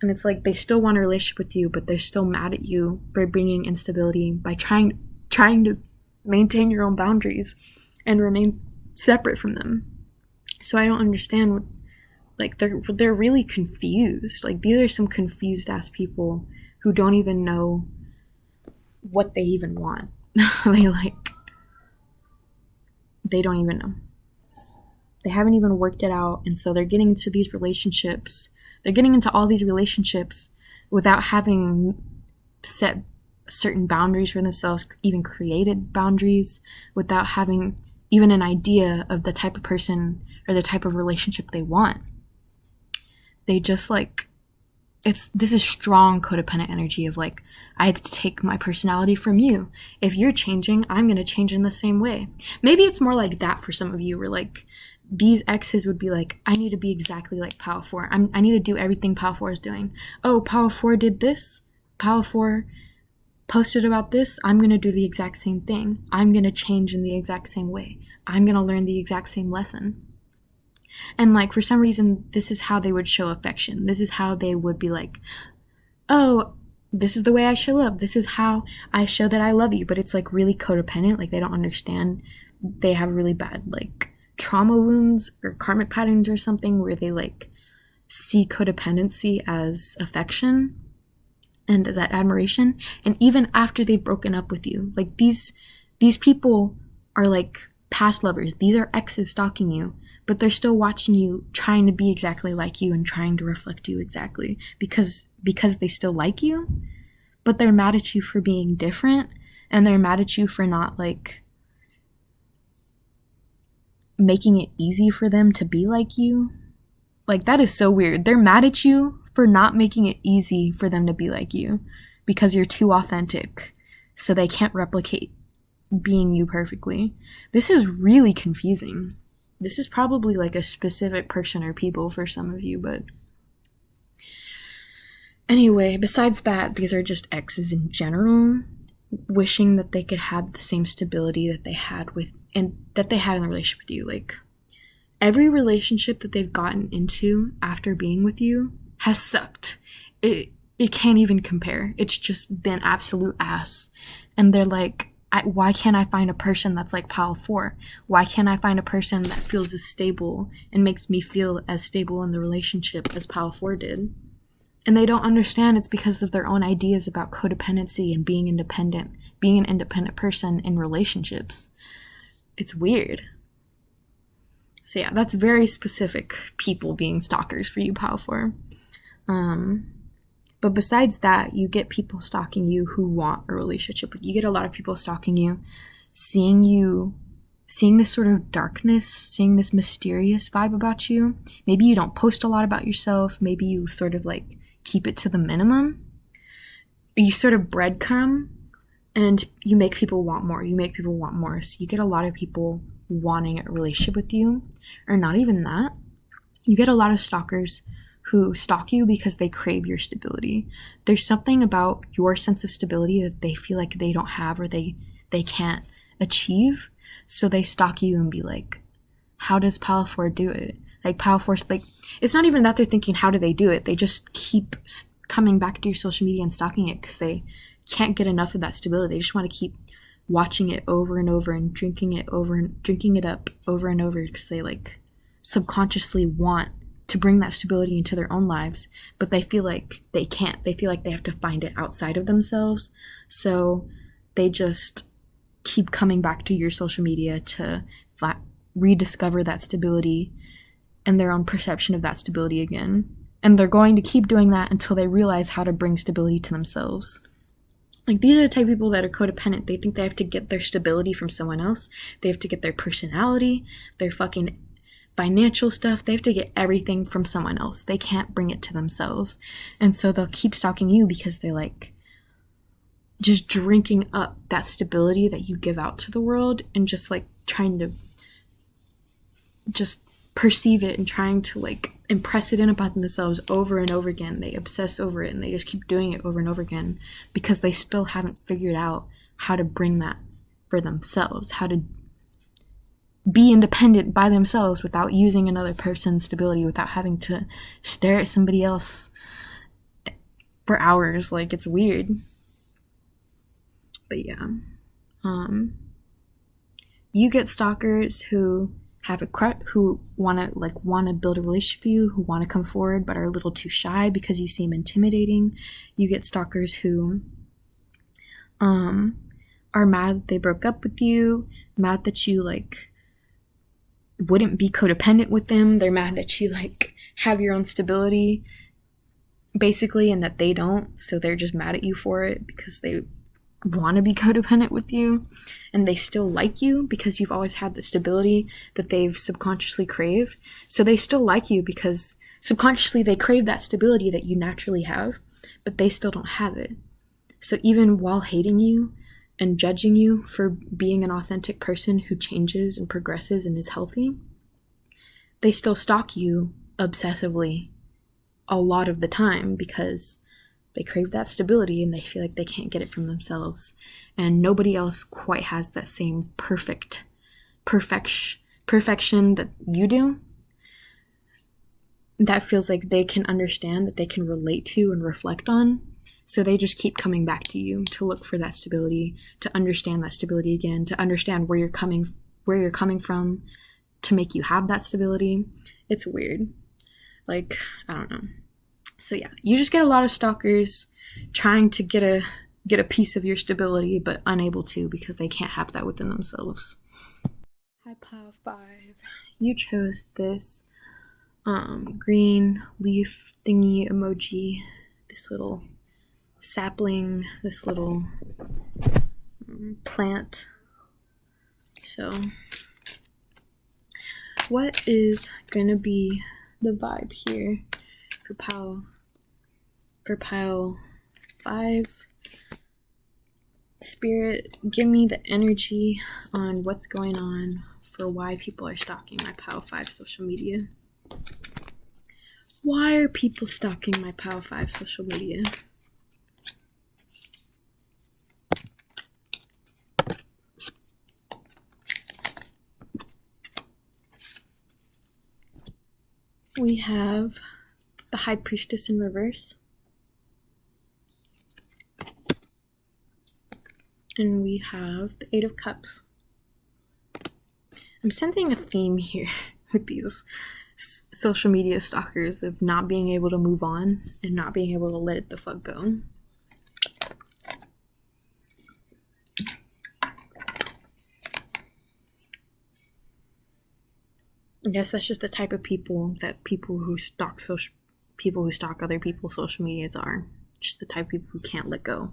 and it's like they still want a relationship with you, but they're still mad at you for bringing instability by trying to maintain your own boundaries and remain separate from them. So I don't understand like they're really confused. Like, these are some confused ass people who don't even know what they even want. They don't even know. They haven't even worked it out, and so they're getting into these relationships. They're getting into all these relationships without having set certain boundaries for themselves, even created boundaries, without having even an idea of the type of person or the type of relationship they want. They just like this is strong codependent energy of like, I have to take my personality from you. If you're changing, I'm going to change in the same way. Maybe it's more like that for some of you, where like these exes would be like, I need to be exactly like Power 4. I need to do everything Power 4 is doing. Oh, Power 4 did this. Power 4 posted about this. I'm going to do the exact same thing. I'm going to change in the exact same way. I'm going to learn the exact same lesson. And like, for some reason, this is how they would show affection. This is how they would be like, oh, this is the way I show love. This is how I show that I love you. But it's like really codependent. Like, they don't understand. They have really bad like trauma wounds or karmic patterns or something, where they like see codependency as affection and that admiration. And even after they've broken up with you, like these people are like past lovers. These are exes stalking you, but they're still watching you, trying to be exactly like you and trying to reflect you exactly, because they still like you, but they're mad at you for being different, and they're mad at you for not like making it easy for them to be like you. Like, that is so weird. They're mad at you for not making it easy for them to be like you, because you're too authentic, so they can't replicate being you perfectly. This is really confusing. This is probably like a specific person or people for some of you, but anyway, besides that, these are just exes in general, wishing that they could have the same stability that they had in the relationship with you. Like, every relationship that they've gotten into after being with you has sucked. It can't even compare. It's just been absolute ass. And they're like, why can't I find a person that's like Pal 4? Why can't I find a person that feels as stable and makes me feel as stable in the relationship as Pal 4 did? And they don't understand it's because of their own ideas about codependency and being independent, being an independent person in relationships. It's weird. So yeah, that's very specific people being stalkers for you, Pal 4. But besides that, you get people stalking you who want a relationship. You get a lot of people stalking you, seeing this sort of darkness, seeing this mysterious vibe about you. Maybe you don't post a lot about yourself. Maybe you sort of like keep it to the minimum. You sort of breadcrumb, and you make people want more. So you get a lot of people wanting a relationship with you, or not even that. You get a lot of stalkers who stalk you because they crave your stability. There's something about your sense of stability that they feel like they don't have, or they can't achieve. So they stalk you and be like, how does Pal 4 do it? Like, Pal 4's like, it's not even that they're thinking, how do they do it? They just keep coming back to your social media and stalking it because they can't get enough of that stability. They just want to keep watching it over and over and drinking it up over and over, because they like subconsciously want to bring that stability into their own lives, but they feel like they can't. They feel like they have to find it outside of themselves. So they just keep coming back to your social media to rediscover that stability and their own perception of that stability again. And they're going to keep doing that until they realize how to bring stability to themselves. Like, these are the type of people that are codependent. They think they have to get their stability from someone else. They have to get their personality, their fucking financial stuff. They have to get everything from someone else. They can't bring it to themselves. And so they'll keep stalking you because they're like just drinking up that stability that you give out to the world, and just like trying to just perceive it and trying to like impress it in about themselves over and over again. They obsess over it, and they just keep doing it over and over again because they still haven't figured out how to bring that for themselves, how to be independent by themselves without using another person's stability, without having to stare at somebody else for hours. Like, it's weird. But yeah, you get stalkers who have a crush, who want to build a relationship with you, who want to come forward but are a little too shy because you seem intimidating. You get stalkers who are mad that they broke up with you, mad that you like wouldn't be codependent with them. They're mad that you like have your own stability basically, and that they don't, so they're just mad at you for it because they want to be codependent with you, and they still like you because you've always had the stability that they've subconsciously craved. So they still like you because subconsciously they crave that stability that you naturally have, but they still don't have it. So even while hating you and judging you for being an authentic person who changes and progresses and is healthy, they still stalk you obsessively a lot of the time because they crave that stability and they feel like they can't get it from themselves. And nobody else quite has that same perfection that you do. That feels like they can understand, that they can relate to and reflect on. So they just keep coming back to you to look for that stability, to understand that stability again, to understand where you're coming from, to make you have that stability. It's weird. Like, I don't know. So yeah, you just get a lot of stalkers trying to get a piece of your stability, but unable to because they can't have that within themselves. Hi, Pile 5. You chose this green leaf thingy emoji, this little sapling, this little plant. So, what is gonna be the vibe here for pile 5? Spirit, give me the energy on what's going on for why people are stalking my pile 5 social media. Why are people stalking my pile 5 social media? We have the High Priestess in reverse. And we have the Eight of Cups. I'm sensing a theme here with these social media stalkers of not being able to move on and not being able to let it the fuck go. I guess that's just the type of people that people who stalk other people's social medias are. Just the type of people who can't let go.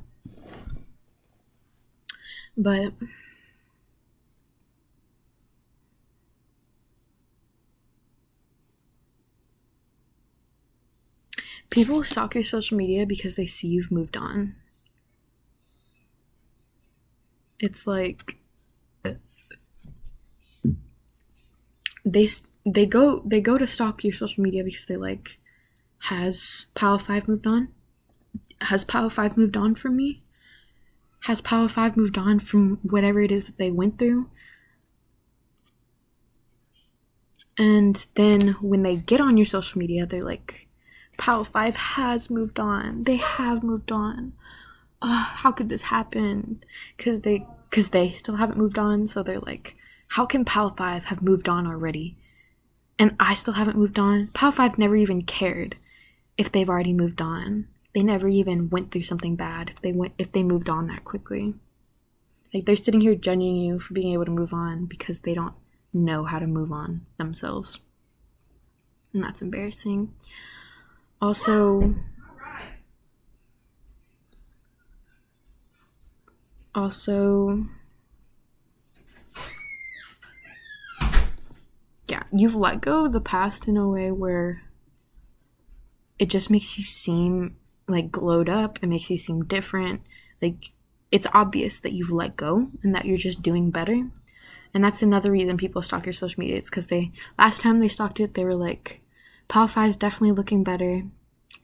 But people stalk your social media because they see you've moved on. It's like they go to stalk your social media because they like, has Pile 5 moved on? Has Pile 5 moved on from me? Has Pile 5 moved on from whatever it is that they went through? And then when they get on your social media, they're like, Pile 5 has moved on. They have moved on. How could this happen? Because they still haven't moved on, so they're like, how can Pile 5 have moved on already? And I still haven't moved on? Pile 5 never even cared if they've already moved on. They never even went through something bad if they moved on that quickly. Like, they're sitting here judging you for being able to move on because they don't know how to move on themselves. And that's embarrassing. Also, yeah, you've let go of the past in a way where it just makes you seem like glowed up. It makes you seem different. Like, it's obvious that you've let go and that you're just doing better. And that's another reason people stalk your social media. It's because last time they stalked it, they were like, Pile 5 is definitely looking better.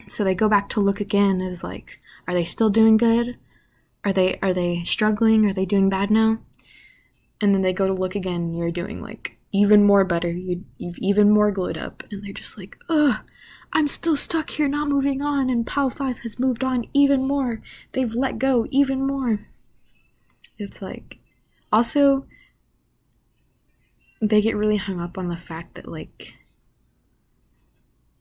So they go back to look again as like, are they still doing good? Are they struggling? Are they doing bad now? And then they go to look again and you're doing like even more better. You've even more glowed up. And they're just like, ugh, I'm still stuck here not moving on, and Pile 5 has moved on even more. They've let go even more. It's like, also, they get really hung up on the fact that like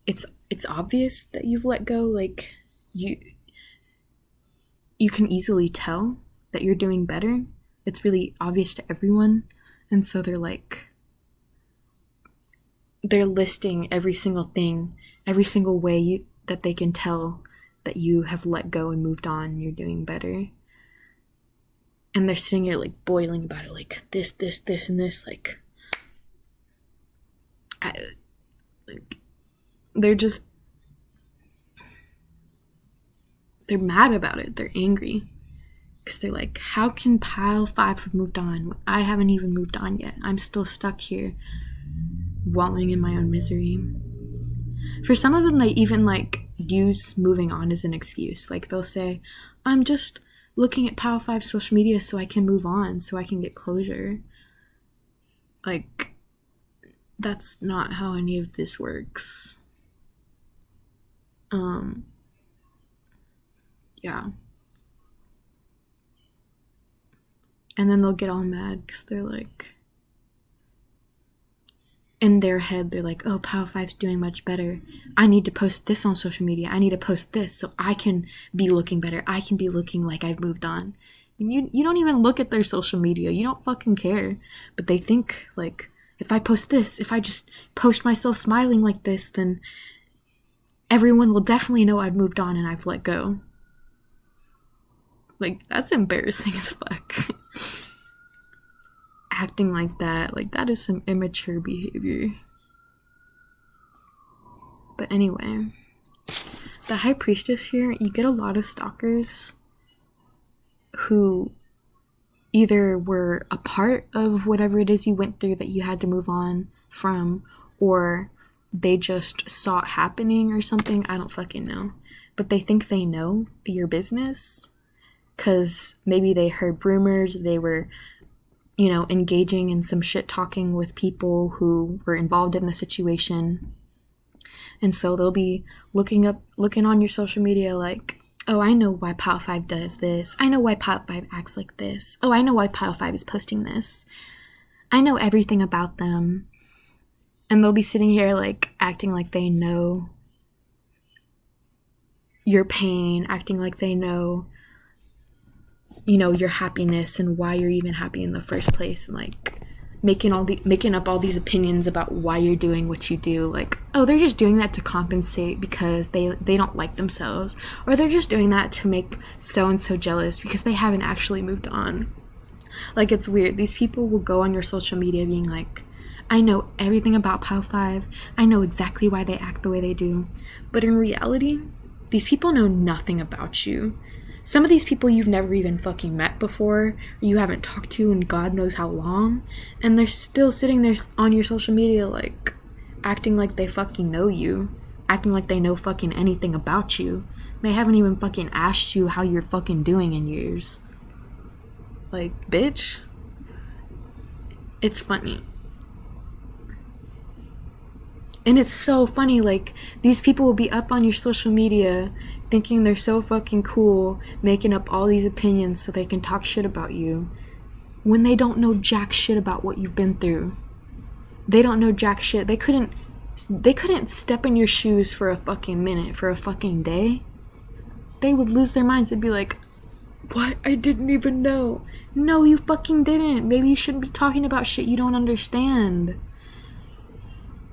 it's obvious that you've let go. Like, you can easily tell that you're doing better. It's really obvious to everyone. And so they're listing every single thing, every single way that they can tell that you have let go and moved on, you're doing better. and they're sitting here like boiling about it, like this, and this. Like, like they're just they're mad about it. They're angry because they're like, how can pile 5 have moved on when I haven't even moved on yet? I'm still stuck here, wallowing in my own misery. For some of them, they even like use moving on as an excuse. Like, they'll say, I'm just looking at pile 5 social media so I can move on, so I can get closure. Like, that's not how any of this works. Yeah. And then they'll get all mad because they're like, in their head, they're like, oh, Pile 5's doing much better. I need to post this on social media. I need to post this so I can be looking better. I can be looking like I've moved on. And you don't even look at their social media. You don't fucking care. But they think, like, if I post this, if I just post myself smiling like this, then everyone will definitely know I've moved on and I've let go. Like, that's embarrassing as fuck. Acting like that is some immature behavior. But anyway, the High Priestess here, you get a lot of stalkers who either were a part of whatever it is you went through that you had to move on from, or they just saw it happening or something. I don't fucking know. But they think they know your business because maybe they heard rumors, they were, you know, engaging in some shit talking with people who were involved in the situation. And so they'll be looking on your social media like, oh, I know why Pile 5 does this. I know why Pile 5 acts like this. Oh, I know why Pile 5 is posting this. I know everything about them. And they'll be sitting here like acting like they know your pain, acting like they know, you know, your happiness and why you're even happy in the first place, and like making up all these opinions about why you're doing what you do. Like, oh, they're just doing that to compensate because they don't like themselves, or they're just doing that to make so and so jealous because they haven't actually moved on. Like, it's weird. These people will go on your social media being like, I know everything about Pile 5. I know exactly why they act the way they do. But in reality, these people know nothing about you. Some of these people you've never even fucking met before, or you haven't talked to in God knows how long, and they're still sitting there on your social media like acting like they fucking know you, acting like they know fucking anything about you. They haven't even fucking asked you how you're fucking doing in years. Like, bitch. It's funny. And it's so funny, like, these people will be up on your social media thinking they're so fucking cool, making up all these opinions so they can talk shit about you, when they don't know jack shit about what you've been through. They don't know jack shit. They couldn't step in your shoes for a fucking minute, for a fucking day. They would lose their minds and be like, what? I didn't even know. No, you fucking didn't. Maybe you shouldn't be talking about shit you don't understand.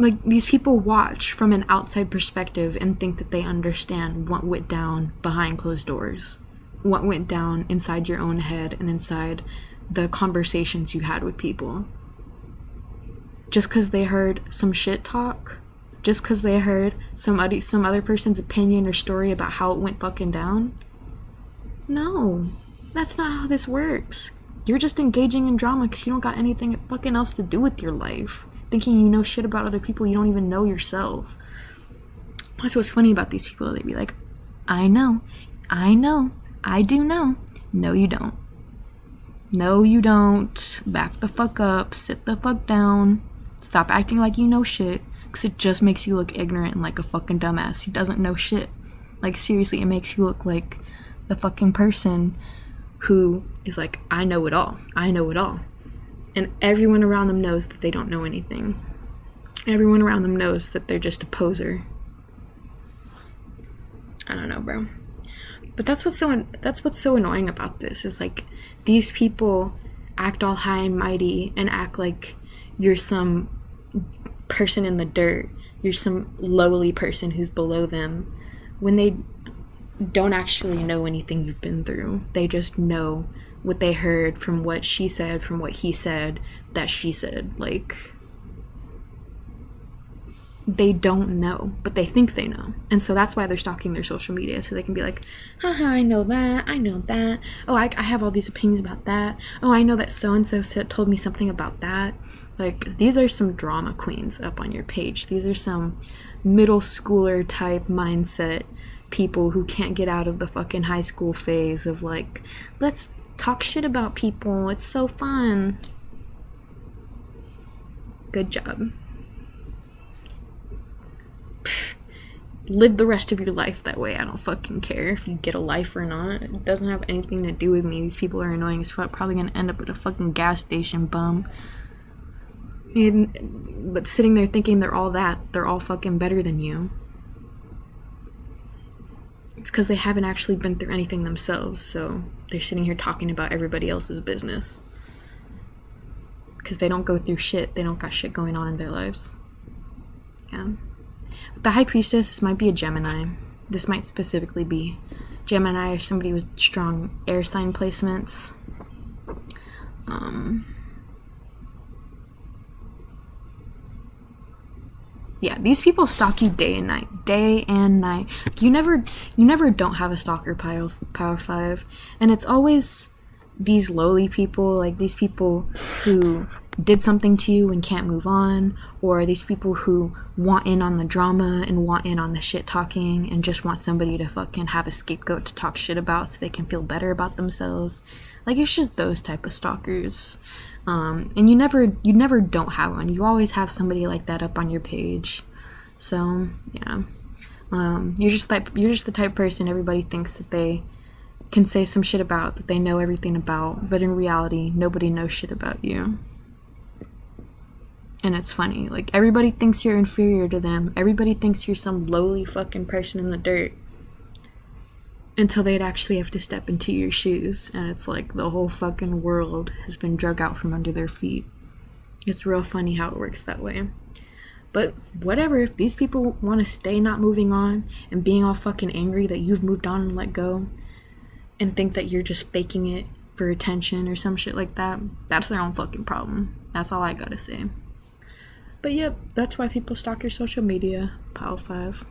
Like, these people watch from an outside perspective and think that they understand what went down behind closed doors, what went down inside your own head and inside the conversations you had with people. Just because they heard some shit talk, just because they heard some other person's opinion or story about how it went fucking down. No, that's not how this works. You're just engaging in drama because you don't got anything fucking else to do with your life. Thinking you know shit about other people you don't even know yourself. That's what's funny about these people. They'd be like, I know, I do know. No, you don't. No, you don't. Back the fuck up. Sit the fuck down. Stop acting like you know shit, because it just makes you look ignorant and like a fucking dumbass who doesn't know shit. Like, seriously, it makes you look like the fucking person who is like, I know it all. I know it all. And everyone around them knows that they don't know anything. Everyone around them knows that they're just a poser. I don't know, bro. But that's what's so annoying about this, is like, these people act all high and mighty and act like you're some person in the dirt. You're some lowly person who's below them, when they don't actually know anything you've been through. They just know what they heard from what she said, from what he said, that she said. Like, they don't know, but they think they know. And so that's why they're stalking their social media, so they can be like, haha, I know that, I know that. Oh, I have all these opinions about that. Oh, I know that so-and-so told me something about that. Like, these are some drama queens up on your page. These are some middle schooler type mindset people who can't get out of the fucking high school phase of like, let's talk shit about people, it's so fun. Good job. Live the rest of your life that way. I don't fucking care if you get a life or not. It doesn't have anything to do with me. These people are annoying as fuck. Probably gonna end up at a fucking gas station bum. But sitting there thinking they're all that. They're all fucking better than you. It's because they haven't actually been through anything themselves. So they're sitting here talking about everybody else's business. Because they don't go through shit. They don't got shit going on in their lives. Yeah. The High Priestess, this might be a Gemini. This might specifically be Gemini or somebody with strong air sign placements. Yeah, these people stalk you day and night. Day and night. You never don't have a stalker, Power 5. And it's always these lowly people, like these people who did something to you and can't move on, or these people who want in on the drama and want in on the shit talking and just want somebody to fucking have a scapegoat to talk shit about so they can feel better about themselves. Like, it's just those type of stalkers. And you never don't have one. You always have somebody like that up on your page. So yeah, you're just the type of person everybody thinks that they can say some shit about, that they know everything about, but in reality, nobody knows shit about you. And it's funny, like, everybody thinks you're inferior to them. Everybody thinks you're some lowly fucking person in the dirt. Until they'd actually have to step into your shoes. And it's like the whole fucking world has been drug out from under their feet. It's real funny how it works that way. But whatever, if these people want to stay not moving on and being all fucking angry that you've moved on and let go, and think that you're just faking it for attention or some shit like that, that's their own fucking problem. That's all I gotta say. But yep, that's why people stalk your social media, Power 5.